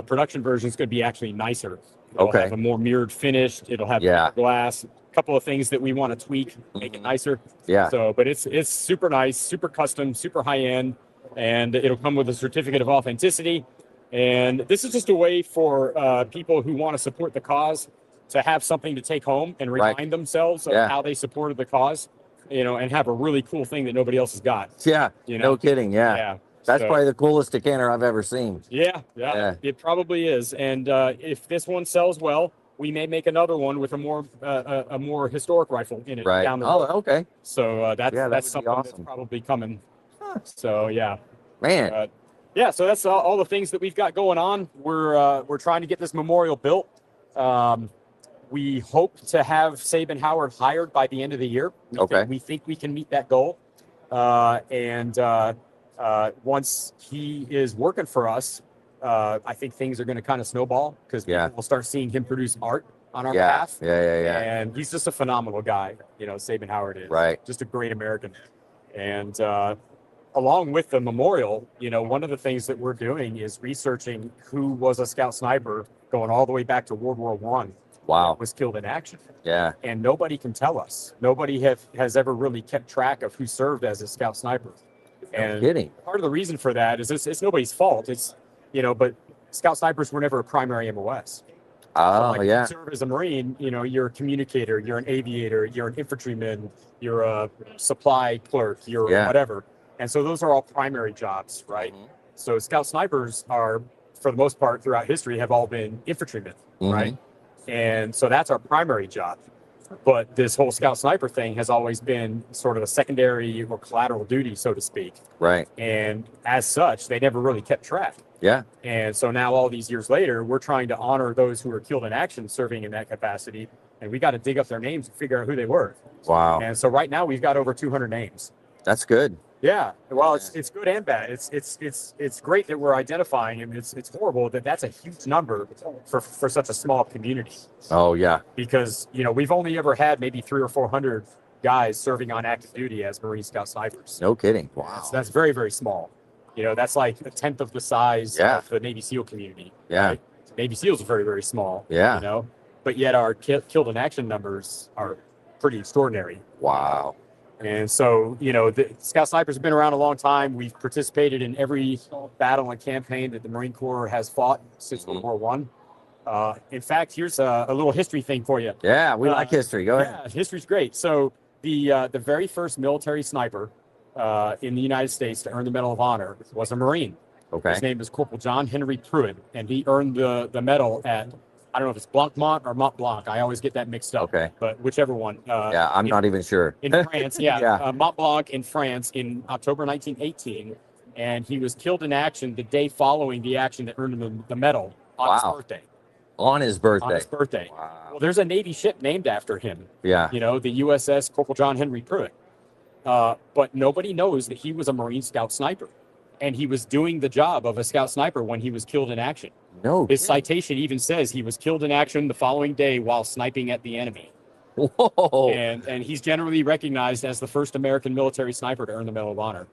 production version is going to be actually nicer. It'll have a more mirrored finish. It'll have glass. A couple of things that we want to tweak, make it nicer. Yeah. So, but it's super nice, super custom, super high end, and it'll come with a certificate of authenticity. And this is just a way for people who want to support the cause to have something to take home and remind themselves of how they supported the cause, you know, and have a really cool thing that nobody else has got. Yeah, you know? no kidding. Yeah. Yeah. That's So- probably the coolest decanter I've ever seen. Yeah, it probably is. And if this one sells well, we may make another one with a more historic rifle in it Right. down the Oh, road. okay. So that's would be something awesome. that's probably coming. So yeah, Man. yeah. So that's all the things that we've got going on. We're trying to get this memorial built. We hope to have Sabin Howard hired by the end of the year. We think we can meet that goal. And once he is working for us, I think things are going to kind of snowball because people will start seeing him produce art on our behalf. Yeah. And he's just a phenomenal guy, you know, Sabin Howard is. Right. Just a great American. And along with the memorial, you know, one of the things that we're doing is researching who was a Scout Sniper going all the way back to World War I. Wow. Was killed in action. Yeah. And nobody can tell us. Nobody has ever really kept track of who served as a Scout Sniper. And kidding. part of the reason for that is it's nobody's fault. It's, you know, but Scout Snipers were never a primary MOS. Oh, Like, if yeah. you serve as a Marine, you're a communicator, you're an aviator, you're an infantryman, you're a supply clerk, you're Yeah. whatever. And so those are all primary jobs, right? Mhm. So scout snipers are, for the most part, throughout history, have all been infantrymen, right? And so that's our primary job. But this whole scout sniper thing has always been sort of a secondary or collateral duty, so to speak. Right. And as such, they never really kept track. Yeah. And so now, all these years later, we're trying to honor those who were killed in action serving in that capacity. And we got to dig up their names and figure out who they were. Wow. And so right now we've got over 200 names. That's good. Yeah. Well, it's good and bad. It's great that we're identifying, and it's horrible that that's a huge number for such a small community. Oh, yeah. Because we've only ever had maybe 300 or 400 guys serving on active duty as Marine Scout snipers. No kidding. Wow. So that's very, very small. That's like a tenth of the size of the Navy SEAL community. Yeah. Right? Navy SEALs are very, very small. Yeah. But yet our killed in action numbers are pretty extraordinary. Wow. And so, the Scout Snipers have been around a long time. We've participated in every battle and campaign that the Marine Corps has fought since World War One. In fact, here's a little history thing for you. Yeah, we like history. Go ahead. Yeah, history's great. So the very first military sniper in the United States to earn the Medal of Honor was a Marine. Okay. His name is Corporal John Henry Pruitt, and he earned the medal at, I don't know if it's Blancmont or Mont Blanc. I always get that mixed up. Okay. But whichever one. Yeah, I'm not even sure. In France, Mont Blanc in France in October 1918. And he was killed in action the day following the action that earned him the medal on his birthday. On his birthday. On his birthday. Wow. Well, there's a Navy ship named after him. Yeah. The USS Corporal John Henry Pruitt. But nobody knows that he was a Marine Scout sniper. And he was doing the job of a Scout sniper when he was killed in action. No. His citation even says he was killed in action the following day while sniping at the enemy. Whoa. And he's generally recognized as the first American military sniper to earn the Medal of Honor.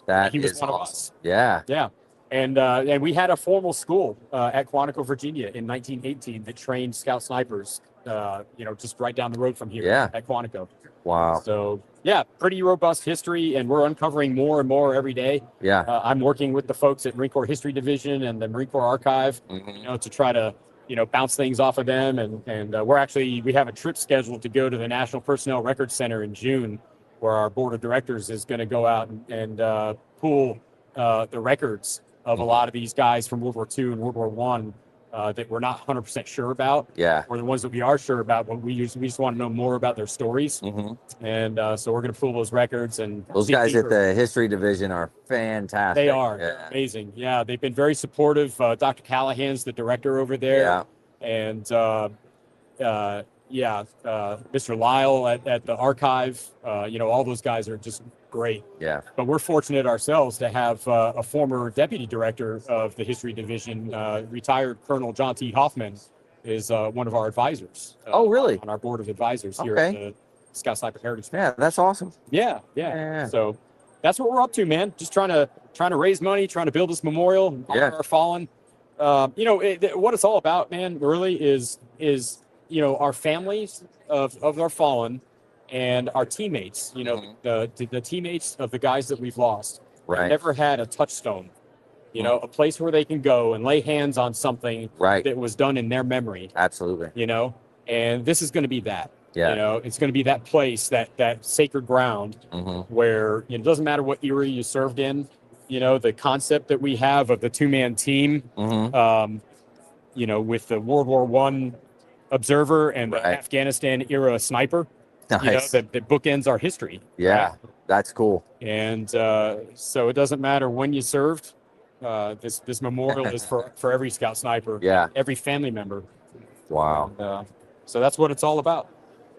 That he was is one of awesome. us. Yeah. Yeah. And we had a formal school at Quantico, Virginia in 1918 that trained Scout snipers, just right down the road from here at Quantico. Wow. So, yeah, pretty robust history, and we're uncovering more and more every day. Yeah. I'm working with the folks at Marine Corps History Division and the Marine Corps Archive, to try to, bounce things off of them. And we have a trip scheduled to go to the National Personnel Records Center in June, where our board of directors is going to go out and pull the records of a lot of these guys from World War II and World War One that we're not 100% sure about. Yeah. Or the ones that we are sure about, but we just want to know more about their stories. And so we're going to pull those records. And those guys at the history division are fantastic. They are. They're amazing. Yeah, they've been very supportive. Dr. Callahan's the director over there. Yeah. And Mr. Lyle at the archive. All those guys are just great. Yeah. But we're fortunate ourselves to have a former deputy director of the history division, retired Colonel John T. Hoffman, is one of our advisors. Oh, really? On our board of advisors here at the Scout Sniper Heritage. Yeah, that's awesome. Yeah. So that's what we're up to, man. Just trying to raise money, trying to build this memorial, honor our fallen. What it's all about, man, really is our families of our fallen and our teammates. The teammates of the guys that we've lost. Right. Never had a touchstone. A place where they can go and lay hands on something that was done in their memory. Absolutely. And this is going to be that. Yeah. It's going to be that place, that sacred ground where it doesn't matter what era you served in. The concept that we have of the two-man team, with the World War One observer and the Afghanistan era sniper, nice. that bookends our history. Yeah, right? That's cool. And so it doesn't matter when you served. This memorial is for every Scout sniper, every family member. Wow. And, so that's what it's all about.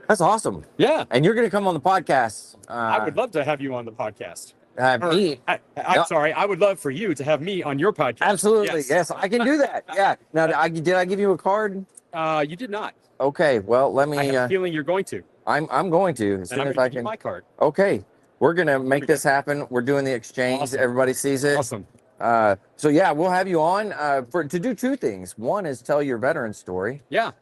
That's awesome. Yeah. And you're going to come on the podcast. I would love to have you on the podcast. Me? I'm sorry. I would love for you to have me on your podcast. Absolutely. Yes, I can do that. Yeah. Now, did I give you a card? You did not. Okay. Well, let me. I have a feeling you're going to. I'm going to as soon as I can. My card. Okay. We're gonna make this happen. We're doing the exchange. Awesome. Everybody sees it. Awesome. So yeah, we'll have you on to do two things. One is tell your veteran story. Yeah.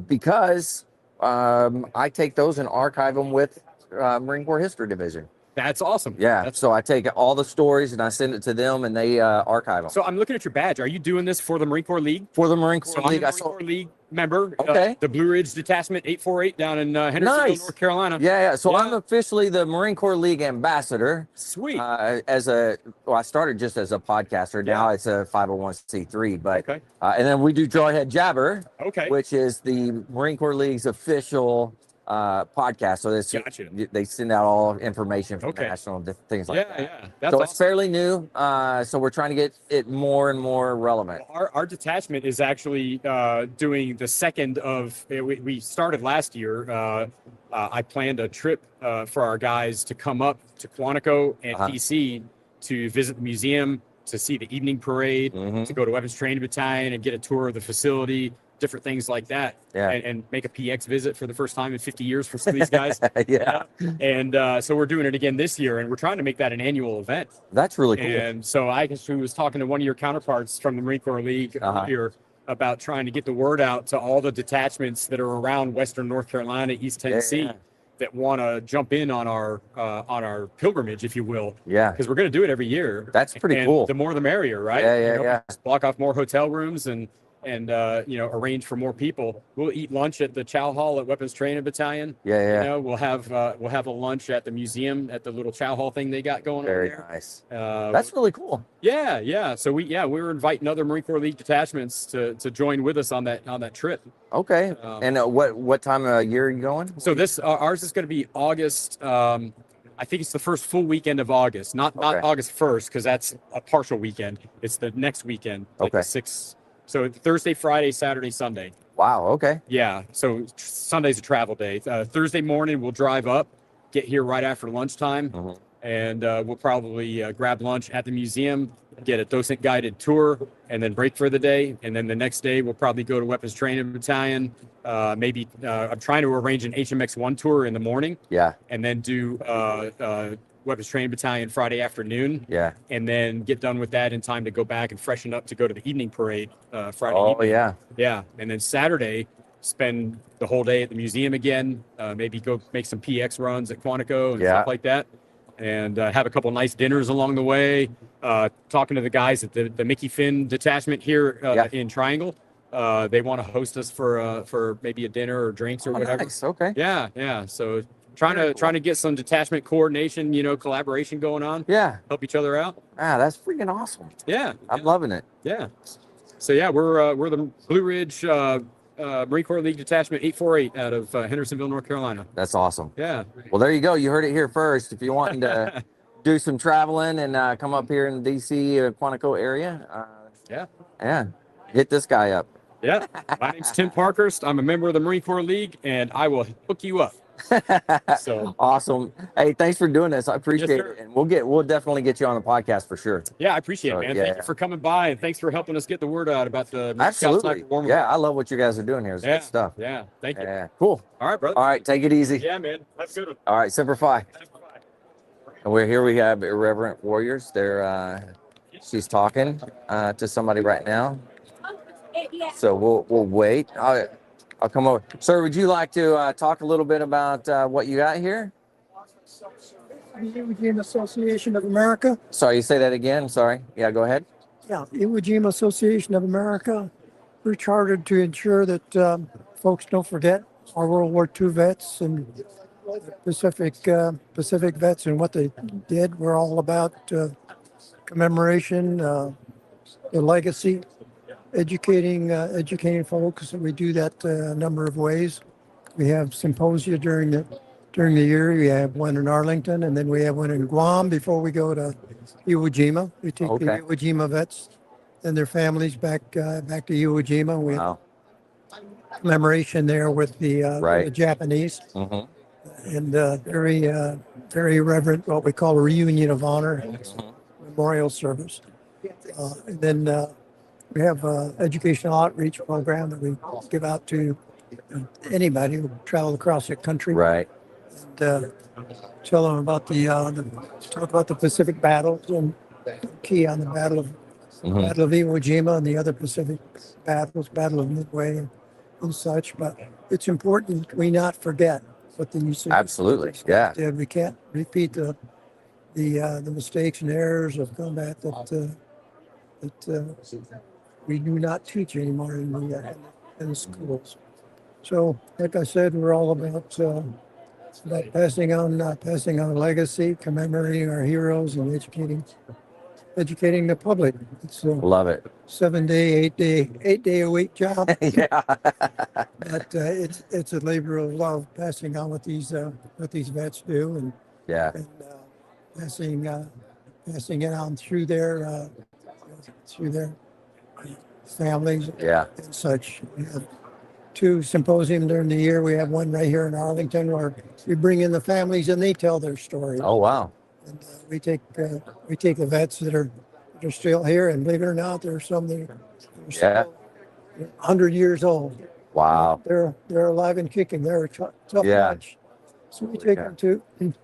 Because I take those and archive them with Marine Corps History Division. That's awesome. Yeah. So I take all the stories and I send it to them, and they archive them. So I'm looking at your badge. Are you doing this for the Marine Corps League? For the Marine Corps So League, I'm a Marine Corps League member. Okay. The Blue Ridge Detachment 848 down in Hendersonville, North Carolina. Yeah. So I'm officially the Marine Corps League ambassador. Sweet. I started just as a podcaster. Now it's a 501c3. But okay. And then we do Jawhead Jabber. Okay. Which is the Marine Corps League's official podcast. So they send out all information from national things like that. Yeah. That's so awesome. it's fairly new. So we're trying to get it more and more relevant. Well, our detachment is actually doing the second of. We started last year. I planned a trip for our guys to come up to Quantico and DC to visit the museum, to see the evening parade, to go to Weapons Training Battalion and get a tour of the facility, different things like that, and make a PX visit for the first time in 50 years for some of these guys. And so we're doing it again this year, and we're trying to make that an annual event. That's really cool. And so I was talking to one of your counterparts from the Marine Corps League here about trying to get the word out to all the detachments that are around Western North Carolina, East Tennessee, that want to jump in on our pilgrimage, if you will. Yeah. Because we're going to do it every year. That's pretty cool. The more the merrier, right? Yeah. Just block off more hotel rooms and arrange for more people. We'll eat lunch at the Chow Hall at Weapons Training Battalion. We'll have a lunch at the museum at the little Chow Hall thing they got going on there. Very nice. That's really cool. Yeah. So we're inviting other Marine Corps League detachments to join with us on that trip. Okay. And what time of year are you going? So ours is going to be August. I think it's the first full weekend of August, not August 1st, because that's a partial weekend. It's the next weekend, like the 6th. So Thursday, Friday, Saturday, Sunday. Wow. Okay. Yeah. So Sunday's a travel day. Thursday morning, we'll drive up, get here right after lunchtime, and we'll probably grab lunch at the museum, get a docent guided tour, and then break for the day. And then the next day, we'll probably go to Weapons Training Battalion. Maybe I'm trying to arrange an HMX1 tour in the morning. Yeah. And then do Weapons Training Battalion Friday afternoon. Yeah. And then get done with that in time to go back and freshen up to go to the evening parade Friday evening. Yeah. And then Saturday, spend the whole day at the museum again. Maybe go make some PX runs at Quantico and stuff like that. And have a couple nice dinners along the way. Talking to the guys at the Mickey Finn detachment here in Triangle. They want to host us for maybe a dinner or drinks or whatever. Nice. Okay. Yeah. So trying to get some detachment coordination, collaboration going on. Yeah. Help each other out. That's freaking awesome. Yeah. I'm loving it. Yeah. So we're the Blue Ridge Marine Corps League Detachment 848 out of Hendersonville, North Carolina. That's awesome. Yeah. Well, there you go. You heard it here first. If you're wanting to do some traveling and come up here in the DC Quantico area, hit this guy up. Yeah. My name's Tim Parkhurst. I'm a member of the Marine Corps League, and I will hook you up. So awesome. Hey, thanks for doing this. I appreciate it. And we'll definitely get you on the podcast for sure. Yeah, I appreciate it, man. Thank you for coming by, and thanks for helping us get the word out about the Absolutely. Yeah, I love what you guys are doing here. It's good stuff. Yeah, thank you. Yeah, cool. All right, brother. All right, take it easy. Yeah, man. That's good. All right, Semper Fi. And we have Irreverent Warriors. She's talking to somebody right now. So we'll wait. I'll come over. Sir, would you like to talk a little bit about what you got here? Iwo Jima Association of America. Sorry, you say that again? Sorry. Yeah, go ahead. Yeah, Iwo Jima Association of America. We're chartered to ensure that folks don't forget our World War II vets and Pacific vets and what they did. We're all about commemoration, the legacy, educating folks. We do that a number of ways. We have symposia during the year. We have one in Arlington, and then we have one in Guam before we go to Iwo Jima. We take the Iwo Jima vets and their families back to Iwo Jima. We have commemoration there with the Japanese, and very reverent, what we call a reunion of honor, memorial service. And then we have an educational outreach program that we give out to anybody who travel across the country. Right. And tell them about talk about the Pacific battles and key on the Battle of Iwo Jima and the other Pacific battles, Battle of Midway and such. But it's important we not forget what the UC Absolutely. Yeah. did. We can't repeat the the mistakes and errors of combat that we do not teach anymore in the schools. So, like I said, we're all about passing on legacy, commemorating our heroes, and educating the public. It's a Love it. 7 day, 8 day a week job. Yeah. But it's a labor of love, passing on what these vets do, and Yeah. and passing it on through their families Yeah. and such. We have 2 symposiums during the year. We have one right here in Arlington where we bring in the families and they tell their stories. Oh, wow. And we take the vets that are still here, and believe it or not, there are some that are Yeah. still 100 years old. Wow. They're alive and kicking. They're a tough Yeah. bunch. So we take them to the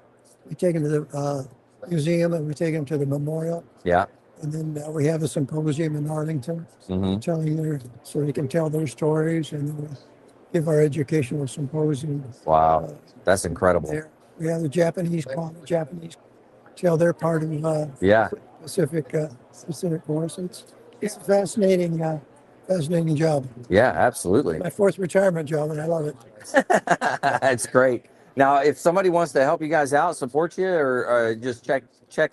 museum, and we take them to the memorial. Yeah. And then we have a symposium in Arlington, Mm-hmm. so they can tell their stories, and then we give our educational symposium. Wow. That's incredible. There. We have the Japanese tell their part of Yeah. Pacific Course. It's a fascinating job. Yeah, absolutely. My 4th retirement job, and I love it. That's great. Now, if somebody wants to help you guys out, support you, or just check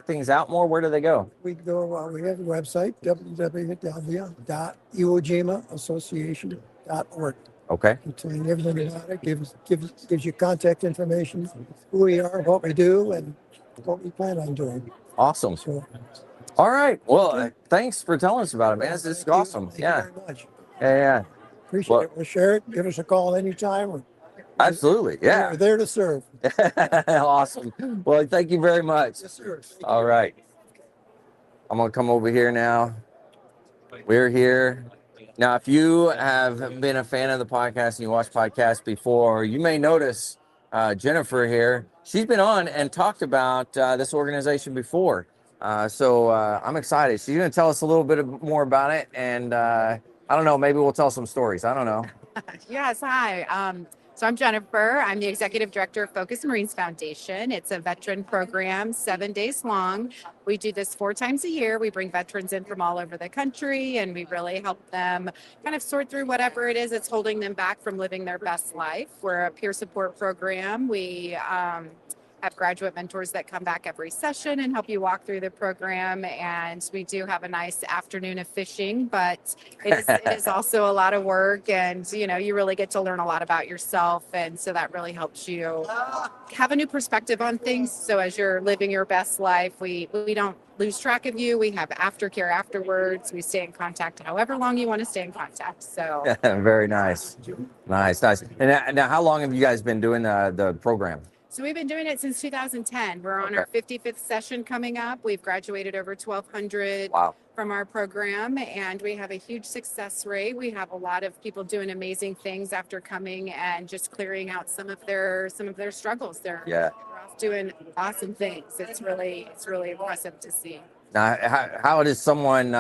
things out more, where do they go? We have a website, www.iwojimaassociation.org. Okay. Telling everything about it, gives you contact information, who we are, what we do, and what we plan on doing. Awesome. So, All right. Well, than's for telling us about it, man. This is awesome. thank you Yeah. very much. Yeah. Appreciate it. We'll share it. Give us a call anytime. Absolutely. Yeah. We're there to serve. Awesome. Well, thank you very much. Yes, sir. All right. I'm going to come over here now. We're here. Now, if you have been a fan of the podcast and you watch podcasts before, you may notice Jennifer here. She's been on and talked about this organization before. So I'm excited. She's going to tell us a little bit more about it. And I don't know, maybe we'll tell some stories. I don't know. Yes, hi. So I'm Jennifer. I'm the executive director of Focus Marines Foundation. It's a veteran program, 7 days long. We do this 4 times a year. We bring veterans in from all over the country, and we really help them kind of sort through whatever it is that's holding them back from living their best life. We're a peer support program. We have graduate mentors that come back every session and help you walk through the program. And we do have a nice afternoon of fishing, but it is also a lot of work. And, you really get to learn a lot about yourself. And so that really helps you have a new perspective on things. So as you're living your best life, we don't lose track of you. We have aftercare afterwards. We stay in contact however long you want to stay in contact. So Very nice. Nice. And now, how long have you guys been doing the program? So we've been doing it since 2010. We're on our 55th session coming up. We've graduated over 1,200 from our program, and we have a huge success rate. We have a lot of people doing amazing things after coming and just clearing out some of their struggles. They're off doing awesome things. It's really impressive to see. Now, how does someone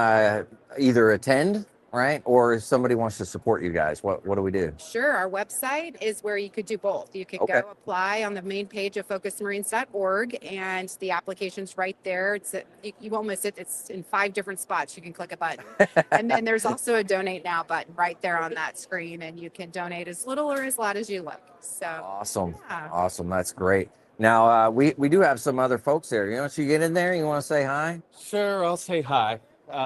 either attend, right? Or if somebody wants to support you guys, what do we do? Sure. Our website is where you could do both. You could go apply on the main page of focusmarines.org, and the application's right there. You won't miss it. It's in 5 different spots. You can click a button. And then there's also a donate now button right there on that screen, and you can donate as little or as lot as you like. So Awesome. yeah. Awesome. That's great. Now, we do have some other folks there. You want you get in there? You want to say hi? Sure, I'll say hi.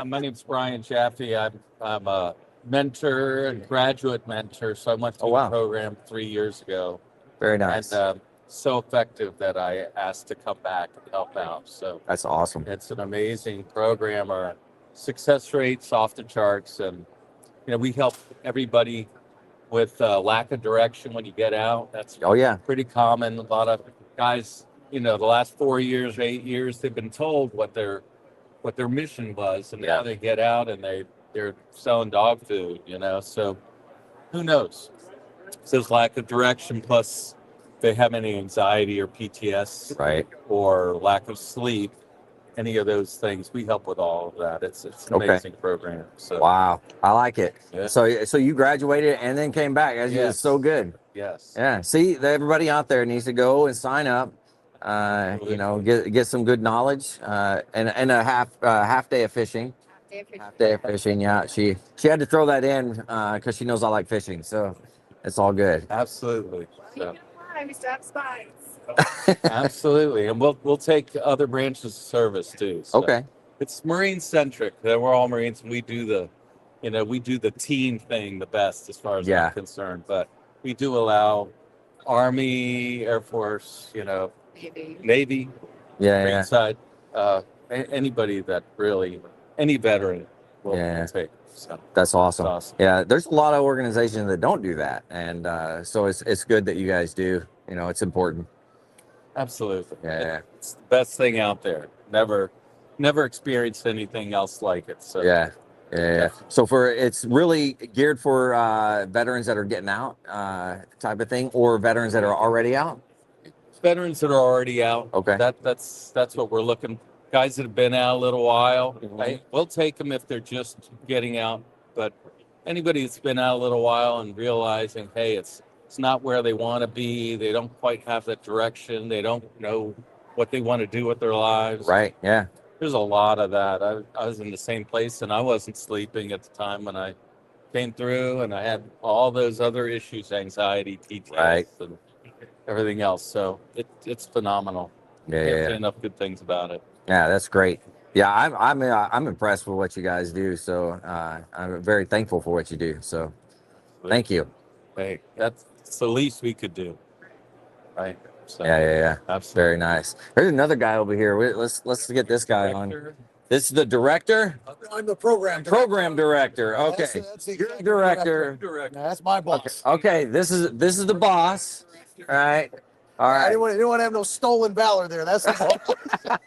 My name's Brian Jaffe. I'm a mentor and graduate mentor. So I went through the program 3 years ago. Very nice. And so effective that I asked to come back and help out. So that's awesome. It's an amazing program. Our success rate's off the charts, and we help everybody with lack of direction when you get out. That's pretty common. A lot of guys, the last 4 years, 8 years, they've been told what their mission was, and now they get out and they're selling dog food, so who knows? So there's lack of direction, plus they have any anxiety or PTS, right, or lack of sleep, any of those things, we help with all of that. It's an amazing program. So Wow, I like it. Yeah. So you graduated and then came back. That's so good. Yes. Yeah. See, everybody out there needs to go and sign up. You know, get some good knowledge, and a half day of fishing. Half day of fishing. Yeah, she had to throw that in because she knows I like fishing, so it's all good. Absolutely. So, We still have spots. absolutely, and we'll take other branches of service too. So Okay. it's marine centric. We're all Marines, and we do the team thing the best as far as Yeah. I'm concerned. But we do allow Army, Air Force, Navy, Yeah. Marine side, anybody that really, any veteran will take. So That's awesome. it's awesome. Yeah, there's a lot of organizations that don't do that, and so it's good that you guys do. You know, it's important. Absolutely. Yeah. It's the best thing out there. Never experienced anything else like it. So Yeah. So it's really geared for veterans that are getting out, type of thing, or veterans that are already out. veterans that are already out. Okay. That's what we're looking. Guys that have been out a little while, we'll take them if they're just getting out. But anybody that's been out a little while and realizing, hey, it's not where they want to be. They don't quite have that direction. They don't know what they want to do with their lives. Right. Yeah. There's a lot of that. I was in the same place and I wasn't sleeping at the time when I came through, and I had all those other issues, anxiety, PTSD, and everything else. So it's phenomenal. Can't say enough good things about it. Yeah, that's great. Yeah, I'm impressed with what you guys do. So I'm very thankful for what you do. So thank you. Hey, that's the least we could do. Right. So, Yeah. Absolutely. Very nice. There's another guy over here. Let's get this guy on. This is the director. I'm the program director. Program director. Okay. That's the You're the director. That's my boss. Okay. This is the boss. All right. All I right. didn't want to have no stolen valor there. That's the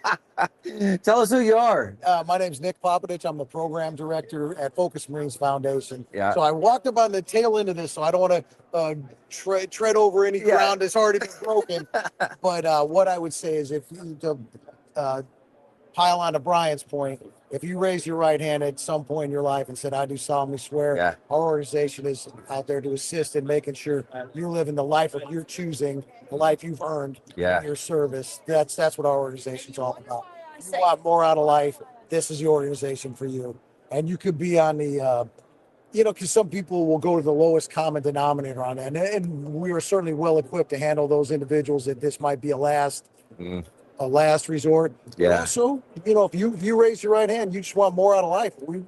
Tell us who you are. My name's Nick Popovich. I'm the program director at Focus Marines Foundation. Yeah. So I walked up on the tail end of this, so I don't want to tread over any ground that's already been broken. But what I would say is, if you pile on to Brian's point, if you raise your right hand at some point in your life and said, I do solemnly swear, our organization is out there to assist in making sure you're living the life of your choosing, the life you've earned in your service. That's what our organization's all about. You want more out of life, this is the organization for you. And you could be on the, because some people will go to the lowest common denominator on that. And we are certainly well equipped to handle those individuals that this might be a last resort. Yeah. Also, if you raise your right hand, you just want more out of life. We're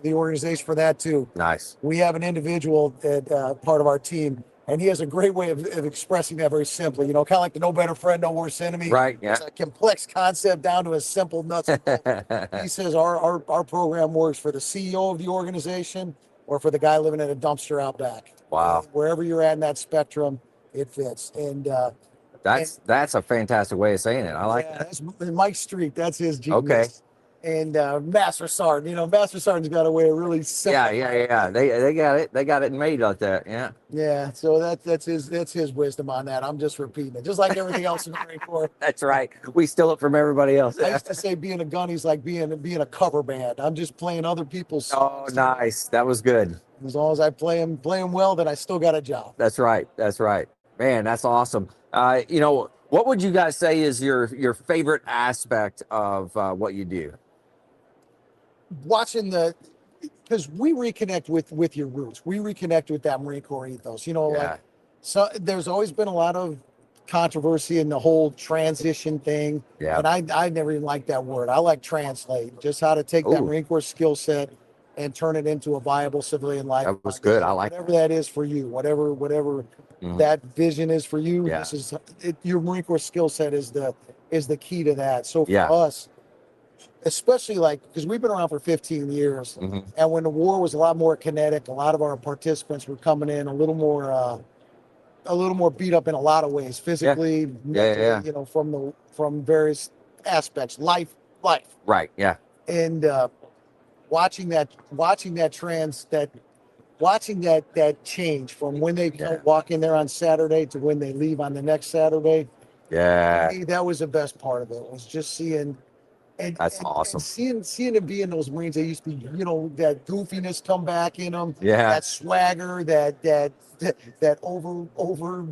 the organization for that too. Nice. We have an individual that part of our team, and he has a great way of expressing that very simply. Kind of like the no better friend, no worse enemy. Right. Yeah. It's a complex concept down to a simple nuts and bolts. He says our program works for the CEO of the organization or for the guy living in a dumpster out back. Wow. Wherever you're at in that spectrum, it fits. And that's a fantastic way of saying it. I like that. That's Mike Street. That's his genius. Okay. And Master Sergeant. Master Sergeant's got a way of really simplifying. Yeah. They got it. They got it made like that. Yeah. Yeah. So that's his wisdom on that. I'm just repeating it, just like everything else in the Marine Corps. That's right. We steal it from everybody else. I used to say being a gunny's like being a cover band. I'm just playing other people's Oh, songs. nice. That was good. As long as I play them well, then I still got a job. That's right. Man, that's awesome. What would you guys say is your favorite aspect of what you do? Watching because we reconnect with your roots. We reconnect with that Marine Corps ethos. So there's always been a lot of controversy in the whole transition thing. Yeah. And I never even liked that word. I like translate, just how to take that Marine Corps skill set and turn it into a viable civilian life. That was good. I like whatever that is for you, whatever that vision is for you. Yeah. This is your Marine Corps skill set is the key to that. So for us, especially because we've been around for 15 years, and when the war was a lot more kinetic, a lot of our participants were coming in a little more beat up in a lot of ways, physically, mentally, from various aspects, life. Right. Yeah. And watching that change from when they walk in there on Saturday to when they leave on the next Saturday. Yeah. To me, that was the best part of it, was just seeing. And that's awesome. And seeing them being those Marines, they used to be, that goofiness come back in them. Yeah. That swagger, that over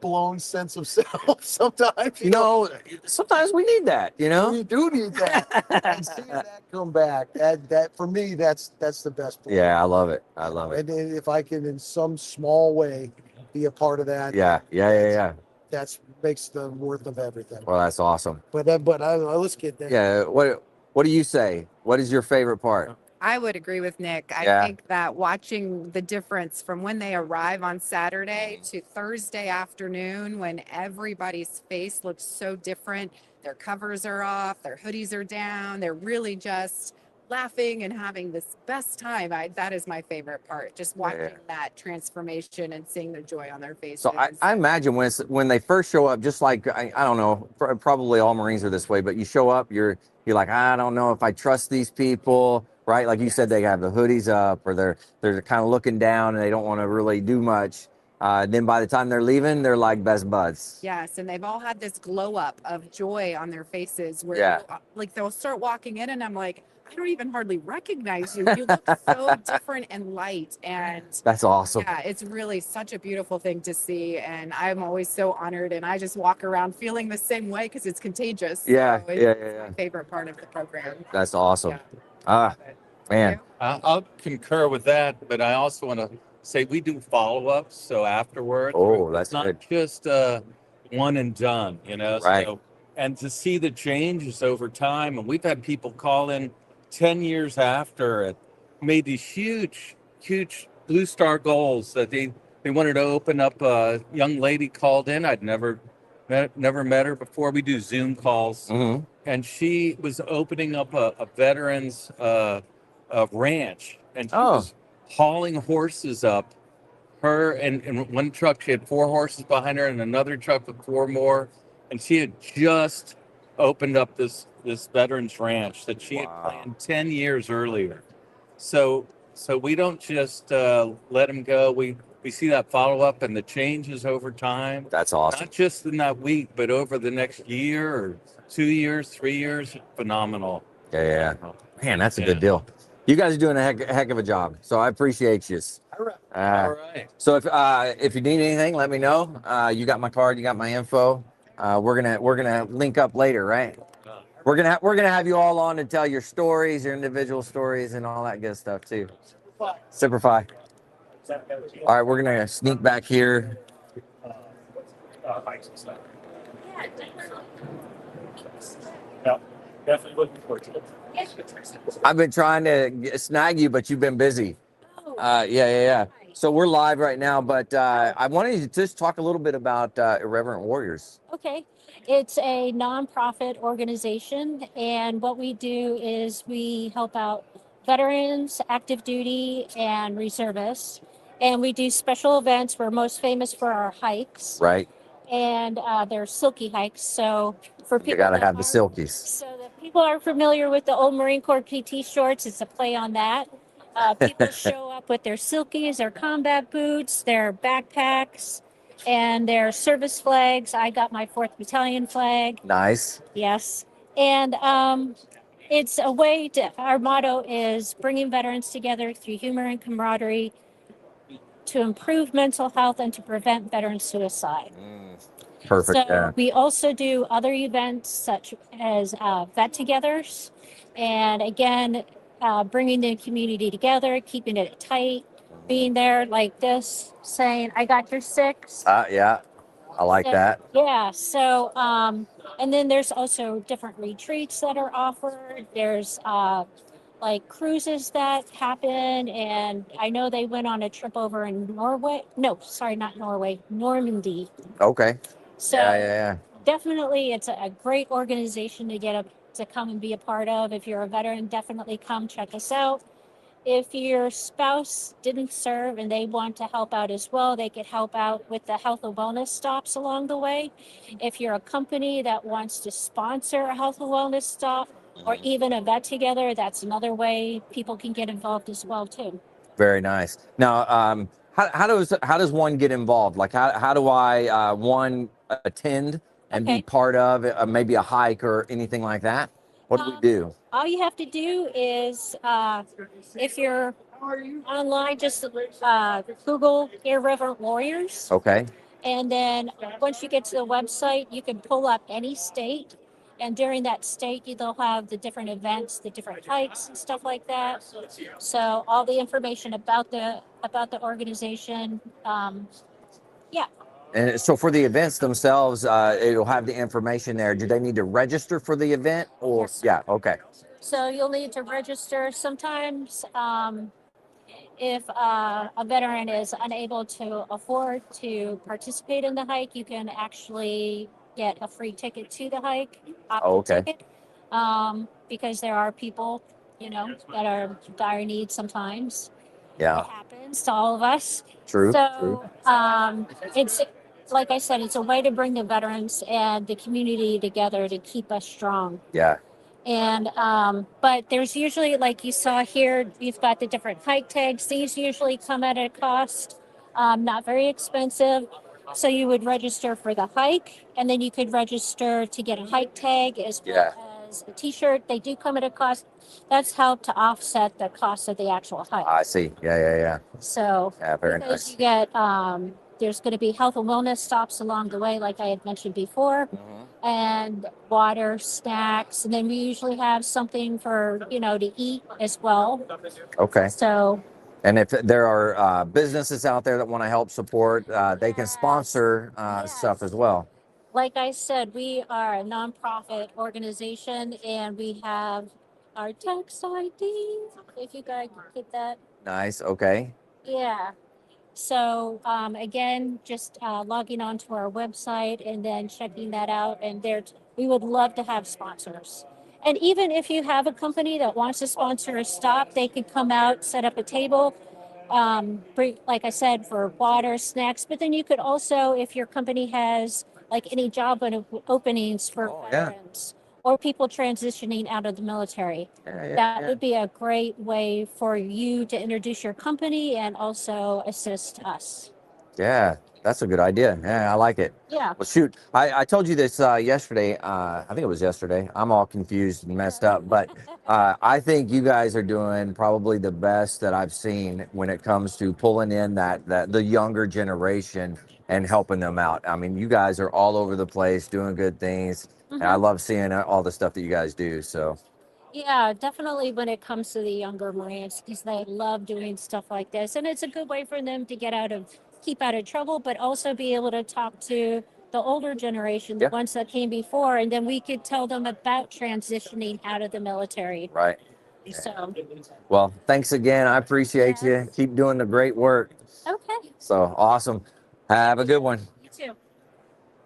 blown sense of self sometimes. You know, sometimes we need that, you know? We do need that. And seeing that come back, that for me, that's the best part. Yeah, I love it. I love it. And if I can, in some small way, be a part of that, Yeah. that's makes the worth of everything. Well, that's awesome. But let's get there. Yeah. What do you say? What is your favorite part? I would agree with Nick. I Yeah. think that watching the difference from when they arrive on Saturday to Thursday afternoon, when everybody's face looks so different, their covers are off, their hoodies are down, they're really just laughing and having this best time. That is my favorite part, just watching that transformation and seeing the joy on their faces. So I imagine when they first show up, just like I don't know, probably all Marines are this way, but you show up, you're like, I don't know if I trust these people, right? Like you said, they have the hoodies up, or they're kind of looking down and they don't want to really do much. Then by the time they're leaving, they're like best buds. Yes, and they've all had this glow up of joy on their faces where like they'll start walking in and I'm like, I don't even hardly recognize you. You look so different and light. And that's awesome. Yeah, it's really such a beautiful thing to see. And I'm always so honored. And I just walk around feeling the same way because it's contagious. Yeah, so it's my favorite part of the program. That's awesome. Man. I'll concur with that, but I also want to say we do follow-ups. So afterwards, that's not good. just one and done, you know? Right. So, and to see the changes over time, and we've had people call in 10 years after it, made these huge Blue Star goals that they wanted to open up. A young lady called in. I'd never met her before. We do Zoom calls, and she was opening up a veterans ranch, and she was hauling horses up. Her and in one truck, she had 4 horses behind her, and another truck with 4 more. And she had just opened up this veterans ranch that she had planned 10 years earlier. So we don't just let them go. We see that follow up and the changes over time. That's awesome. Not just in that week, but over the next year or 2 years, 3 years. Phenomenal. Yeah. Man, that's a good deal. You guys are doing a heck of a job. So I appreciate you. All right. So if you need anything, let me know. You got my card. You got my info. We're gonna link up later, right? We're gonna have you all on to tell your stories, your individual stories, and all that good stuff too. Semper Fi. All right, we're gonna sneak back here. Yeah, definitely looking forward to it. I've been trying to snag you, but you've been busy. Yeah. So we're live right now, but I wanted you to just talk a little bit about Irreverent Warriors. Okay. It's a nonprofit organization, and what we do is we help out veterans, active duty, and reservists. And we do special events. We're most famous for our hikes. Right. And they're silky hikes. So for people, You gotta have the silkies. So that people are familiar with the old Marine Corps PT shorts, it's a play on that. People show up with their silkies, their combat boots, their backpacks, and their service flags. I got my 4th Battalion flag. Nice. Yes. And it's a way to, our motto is bringing veterans together through humor and camaraderie to improve mental health and to prevent veteran suicide. Perfect. So we also do other events such as Vet-togethers, and again, bringing the community together, keeping it tight, being there like this, saying, I got your 6. Yeah, I like that. Yeah. So, and then there's also different retreats that are offered. There's like cruises that happen. And I know they went on a trip over in Norway. No, sorry, not Norway, Normandy. Okay. So Yeah. definitely it's a great organization to come and be a part of. If you're a veteran, definitely come check us out. If your spouse didn't serve and they want to help out as well, they could help out with the health and wellness stops along the way. If you're a company that wants to sponsor a health and wellness stop or even a vet together, that's another way people can get involved as well too. Very nice. Now, how does one get involved? Like how do I one attend and be part of maybe a hike or anything like that? What do we do? All you have to do is, if you're online, just Google Irreverent Warriors. Okay. And then once you get to the website, you can pull up any state. And during that state, they'll have the different events, the different hikes and stuff like that. So all the information about the organization. Yeah. And so for the events themselves, it'll have the information there. Do they need to register for the event or? Yes. Yeah. Okay. So you'll need to register. Sometimes if a veteran is unable to afford to participate in the hike, you can actually get a free ticket to the hike. Oh, okay. Ticket, because there are people, that are dire need sometimes. Yeah. It happens to all of us. True. So it's like I said, it's a way to bring the veterans and the community together to keep us strong. Yeah. And but there's usually, like you saw here, you've got the different hike tags. These usually come at a cost, not very expensive. So you would register for the hike, and then you could register to get a hike tag as well as a T-shirt. They do come at a cost. That's helped to offset the cost of the actual hike. I see. Yeah. So Yeah, very because nice. you get there's going to be health and wellness stops along the way, like I had mentioned before, and water, snacks, and then we usually have something for to eat as well. Okay. So And if there are businesses out there that want to help support, they can sponsor stuff as well. like I said, we are a nonprofit organization, and we have our tax ID. If you guys get that. Nice. Okay. Yeah. So again, just logging onto our website and then checking that out. And we would love to have sponsors. And even if you have a company that wants to sponsor a stop, they could come out, set up a table, like I said, for water, snacks. But then you could also, if your company has like any job openings for veterans or people transitioning out of the military, that would be a great way for you to introduce your company and also assist us. Yeah, that's a good idea. Yeah, I like it. Yeah. Well, shoot, I told you this yesterday. I think it was yesterday. I'm all confused and messed up, but I think you guys are doing probably the best that I've seen when it comes to pulling in that the younger generation and helping them out. I mean, you guys are all over the place doing good things, and I love seeing all the stuff that you guys do. So. Yeah, definitely when it comes to the younger Marines, because they love doing stuff like this. And it's a good way for them to keep out of trouble, but also be able to talk to the older generation, the ones that came before, and then we could tell them about transitioning out of the military. Right. So. Well, thanks again. I appreciate you. Keep doing the great work. Okay. So awesome. Have a good one. You too.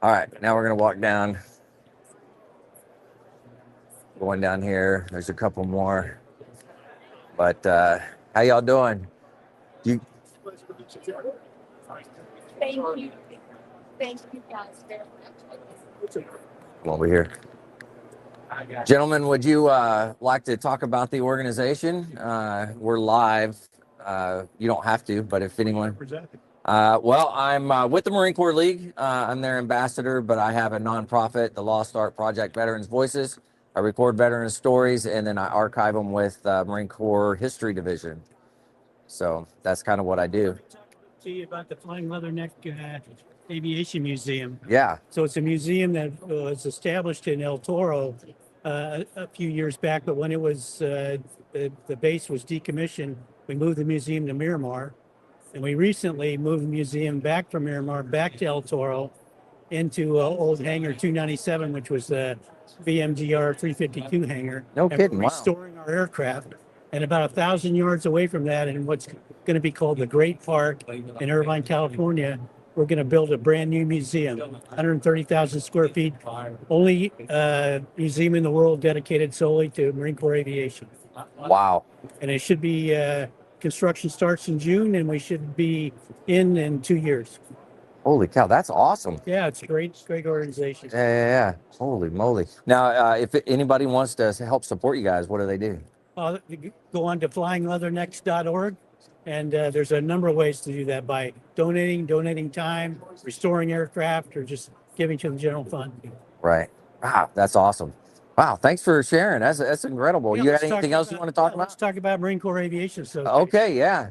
All right, now we're gonna walk down. Going down here, there's a couple more. But how y'all doing? Thank you. Thank you guys very much. Come over here. Gentlemen, would you like to talk about the organization? We're live. You don't have to, but if anyone. Well, I'm with the Marine Corps League. I'm their ambassador, but I have a nonprofit, the Lost Art Project Veterans Voices. I record veteran stories, and then I archive them with Marine Corps History Division. So that's kind of what I do. To you about the Flying Leatherneck Aviation Museum. Yeah. So it's a museum that was established in El Toro a few years back, but when it was the base was decommissioned, we moved the museum to Miramar, and we recently moved the museum back from Miramar back to El Toro into old hangar 297, which was the VMGR 352 hangar. No kidding. We're restoring our aircraft, and about 1,000 yards away from that, in what's going to be called the Great Park in Irvine, California, we're going to build a brand new museum, 130,000 square feet, only museum in the world dedicated solely to Marine Corps aviation. Wow. And it should be, construction starts in June, and we should be in 2 years. Holy cow, that's awesome. Yeah, it's great organization. Yeah. Holy moly. Now, if anybody wants to help support you guys, what do they do? You go on to flyingleathernecks.org, and there's a number of ways to do that by donating time, restoring aircraft, or just giving to the general fund. Right. Wow, that's awesome. Wow, thanks for sharing. That's incredible. Yeah, you got let's anything talk else you want to talk about? Let's talk about Marine Corps Aviation. So Okay, yeah.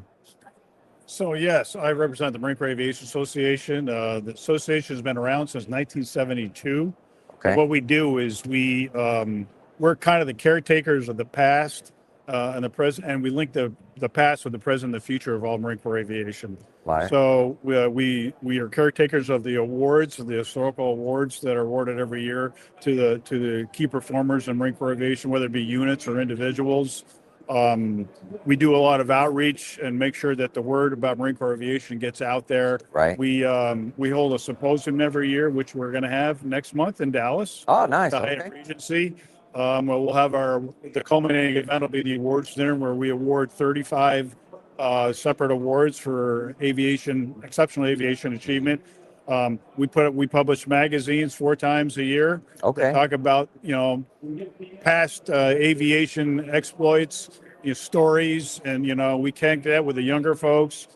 So yes, I represent the Marine Corps Aviation Association. The association has been around since 1972. Okay. What we do is we're kind of the caretakers of the past and the present, and we link the past with the present and the future of all Marine Corps aviation. Right. So we are caretakers of the awards, the historical awards that are awarded every year to the key performers in Marine Corps aviation, whether it be units or individuals. We do a lot of outreach and make sure that the word about Marine Corps aviation gets out there. Right. We hold a symposium every year, which we're going to have next month in Dallas. Oh, nice. The Hyatt Regency. We'll have the culminating event will be the awards dinner where we award 35 separate awards for exceptional aviation achievement. We publish magazines 4 times a year. Okay. That talk about past aviation exploits, stories, and we connect that with the younger folks.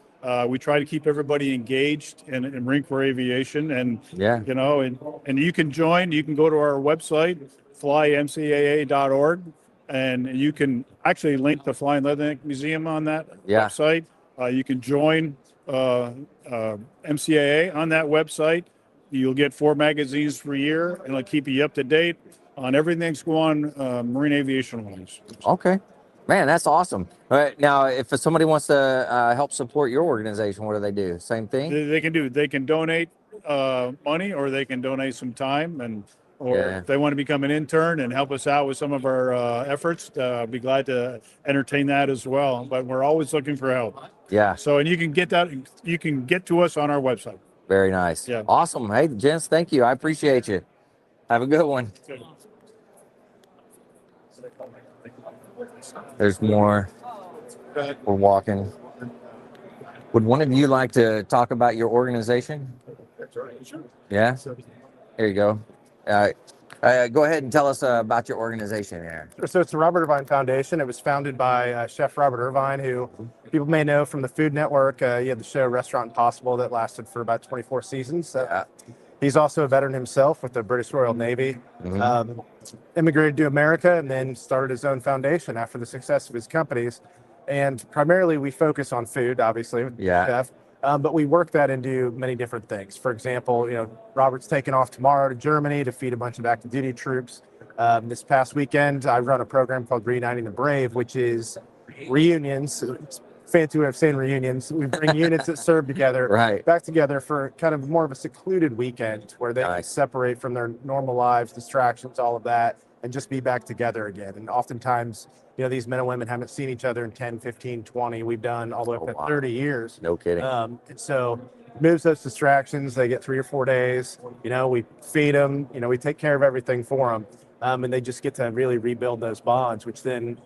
We try to keep everybody engaged in Marine Corps aviation, and yeah, and you can join. You can go to our website, flymcaa.org, and you can actually link the Flying Leatherneck Museum on that website. You can join MCAA on that website. You'll get 4 magazines per year, and it'll keep you up to date on everything that's going on marine aviation wise. Okay. Man, that's awesome. All right, now, if somebody wants to help support your organization, what do they do? Same thing? They can donate money, or they can donate some time, or if they want to become an intern and help us out with some of our efforts, I'd be glad to entertain that as well. But we're always looking for help. Yeah. So, and you can get to us on our website. Very nice. Yeah. Awesome. Hey, gents, thank you. I appreciate you. Have a good one. There's more. We're walking. Would one of you like to talk about your organization? Yeah. Here you go. Go ahead and tell us about your organization here. So it's the Robert Irvine Foundation. It was founded by Chef Robert Irvine, who people may know from the Food Network. He had the show Restaurant Impossible that lasted for about 24 seasons. He's also a veteran himself with the British Royal Navy. Immigrated to America and then started his own foundation after the success of his companies. And primarily we focus on food, obviously, with Chef. But we work that into many different things. For example, Robert's taking off tomorrow to Germany to feed a bunch of active duty troops. This past weekend, I run a program called Reuniting the Brave, which is reunions. It's fancy way of saying reunions. We bring units that serve together back together for kind of more of a secluded weekend where they can separate from their normal lives, distractions, all of that, and just be back together again. And oftentimes, these men and women haven't seen each other in 10, 15, 20. We've done all the way up to 30 years. No kidding. And so it moves those distractions. They get 3 or 4 days. We feed them. We take care of everything for them. And they just get to really rebuild those bonds, which then,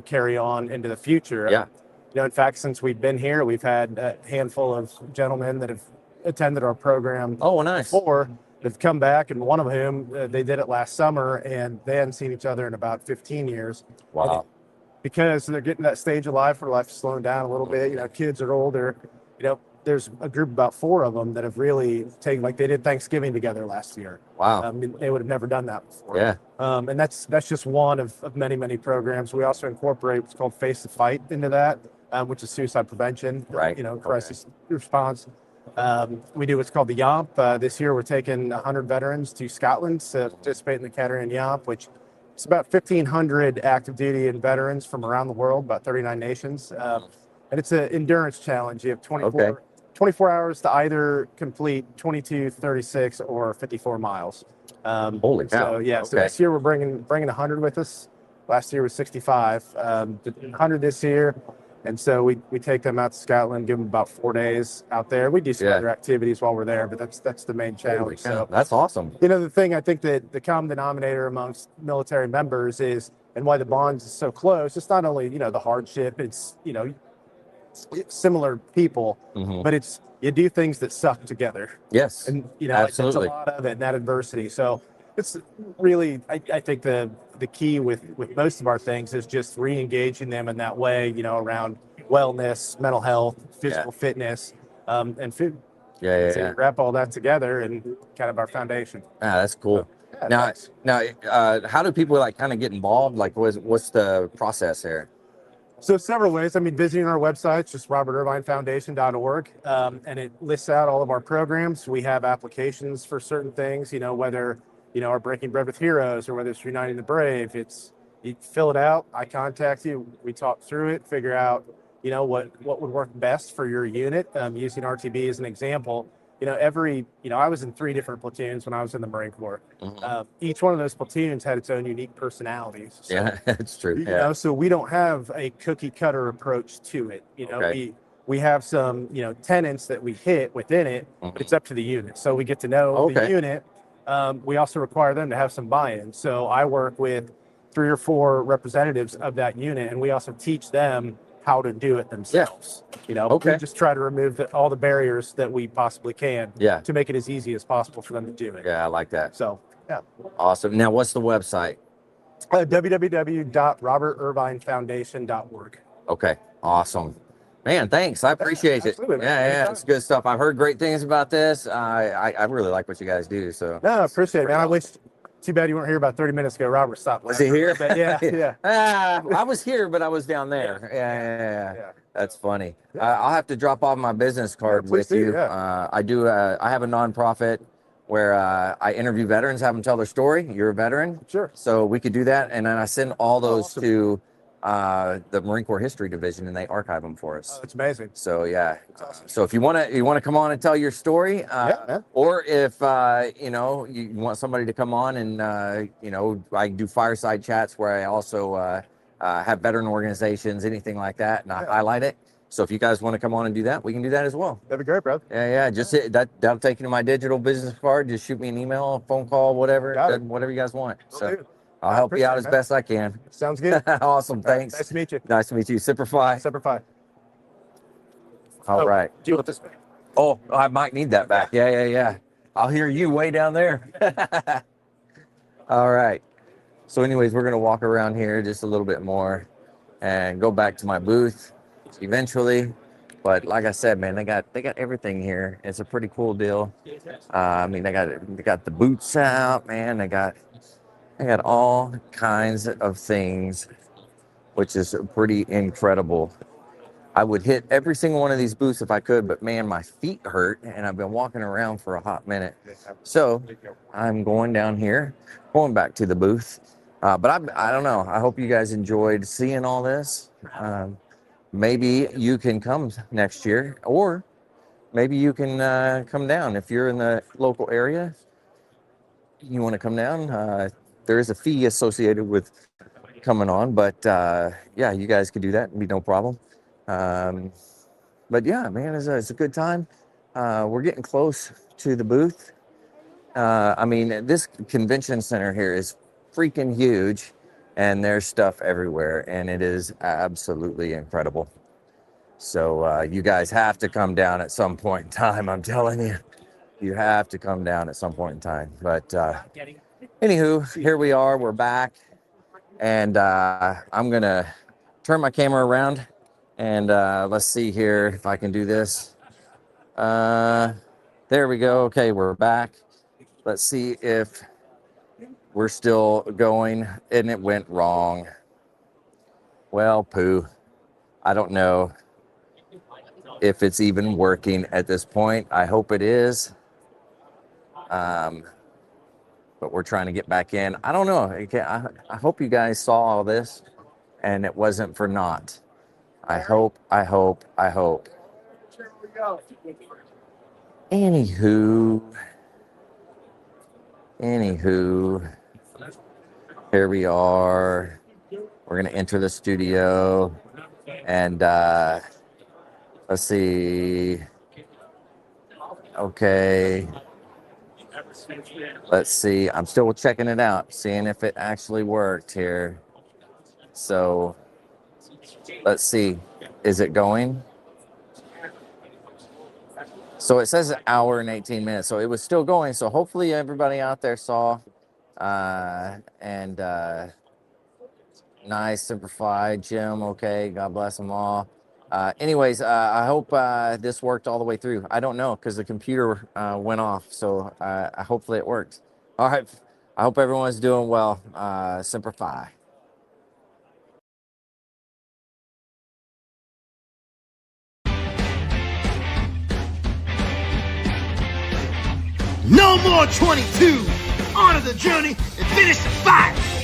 carry on into the future. Yeah. In fact, since we've been here, we've had a handful of gentlemen that have attended our program before. They've come back, and one of whom they did it last summer, and they hadn't seen each other in about 15 years. Wow. Because they're getting that stage of life where life's slowing down a little bit. Kids are older. There's a group of about 4 of them that have really taken, like they did Thanksgiving together last year. Wow. They would have never done that before. Yeah. And that's just one of many, many programs. We also incorporate what's called Face the Fight into that, which is suicide prevention. Crisis response. We do what's called the YOMP. This year, we're taking 100 veterans to Scotland to participate in the Cateran YOMP, which is about 1,500 active duty and veterans from around the world, about 39 nations. And it's an endurance challenge. You have 24 hours to either complete 22, 36, or 54 miles. Holy cow. So this year we're bringing 100 with us. Last year was 65. 100 this year. And so we take them out to Scotland, give them about 4 days out there. We do some other activities while we're there, but that's the main challenge. So that's awesome. The thing I think that the common denominator amongst military members is, and why the bonds is so close, it's not only, the hardship, it's, similar people, but it's, you do things that suck together. Yes. And, absolutely. it's a lot of it, and that adversity. So it's really, I think the key with most of our things is just re-engaging them in that way, around wellness, mental health, physical fitness, and food. So wrap all that together and kind of our foundation. That's cool. Now, how do people kind of get involved? Like, what's the process there? So several ways. I mean, visiting our website, just robertirvinefoundation.org, and it lists out all of our programs. We have applications for certain things, whether, our Breaking Bread with Heroes or whether it's Uniting the Brave. You fill it out, I contact you, we talk through it, figure out, what would work best for your unit. Using RTB as an example, I was in 3 different platoons when I was in the Marine Corps. Each one of those platoons had its own unique personalities. So, Yeah, that's true. Yeah. So we don't have a cookie cutter approach to it. Okay. We have some, tenets that we hit within it, but it's up to the unit. So we get to know the unit. We also require them to have some buy-in. So I work with 3 or 4 representatives of that unit, and we also teach them how to do it themselves. We just try to remove all the barriers that we possibly can to make it as easy as possible for them to do it. Yeah, I like that. So, yeah. Awesome. Now, what's the website? www.robertirvinefoundation.org. Okay, awesome. Man, thanks. I appreciate it. Absolutely, man. Yeah, Anytime. it's good stuff. I've heard great things about this. I really like what you guys do. So No, I appreciate it, man. I wish. Too bad you weren't here about 30 minutes ago. Robert stopped. Was he here? But yeah. I was here, but I was down there. Yeah. That's funny. I'll have to drop off my business card with you. I do. I have a nonprofit where I interview veterans, have them tell their story. You're a veteran, sure. So we could do that, and then I send all those to the Marine Corps History Division, and they archive them for us. Oh, it's amazing. So yeah. Awesome. So if you want to come on and tell your story, or if you want somebody to come on and I do fireside chats where I also have veteran organizations, anything like that, and I highlight it. So if you guys want to come on and do that, we can do that as well. That'd be great, brother. Yeah. Just hit that. That'll take you to my digital business card. Just shoot me an email, a phone call, whatever you guys want. So I'll help you out as best I can. Sounds good. Awesome. Thanks. Nice to meet you. Nice to meet you. Semper Fi. Semper Fi. All right. Do you want this back? Oh, I might need that back. Yeah. I'll hear you way down there. All right. So anyways, we're going to walk around here just a little bit more and go back to my booth eventually. But like I said, man, they got everything here. It's a pretty cool deal. I mean, they got the boots out, man. They got all kinds of things, which is pretty incredible. I would hit every single one of these booths if I could, but man, my feet hurt and I've been walking around for a hot minute. So I'm going down here, going back to the booth. But I don't know. I hope you guys enjoyed seeing all this. Maybe you can come next year, or maybe you can come down if you're in the local area. You want to come down? There is a fee associated with coming on, but yeah, you guys could do that. It'd be no problem. But yeah, man, it's a good time. We're getting close to the booth. I mean, this convention center here is freaking huge, and there's stuff everywhere, and it is absolutely incredible. So you guys have to come down at some point in time. I'm telling you, you have to come down at some point in time. But anywho, here we are. We're back, and I'm gonna turn my camera around, and let's see here if I can do this. There we go. Okay, we're back. Let's see if we're still going, and it went wrong. Well, poo. I don't know if it's even working at this point. I hope it is. But we're trying to get back in. I don't know. I hope you guys saw all this and it wasn't for naught. I hope. Anywho, here we are. We're going to enter the studio, and let's see. Okay. Let's see. I'm still checking it out, seeing if it actually worked here. So let's see. Is it going? So it says an hour and 18 minutes. So it was still going. So hopefully everybody out there saw. Nice, simplified, Jim. Okay. God bless them all. Anyways, I hope this worked all the way through. I don't know because the computer went off. So hopefully it worked. All right. I hope everyone's doing well. Semper Fi. No more 22. Honor the journey and finish the fight.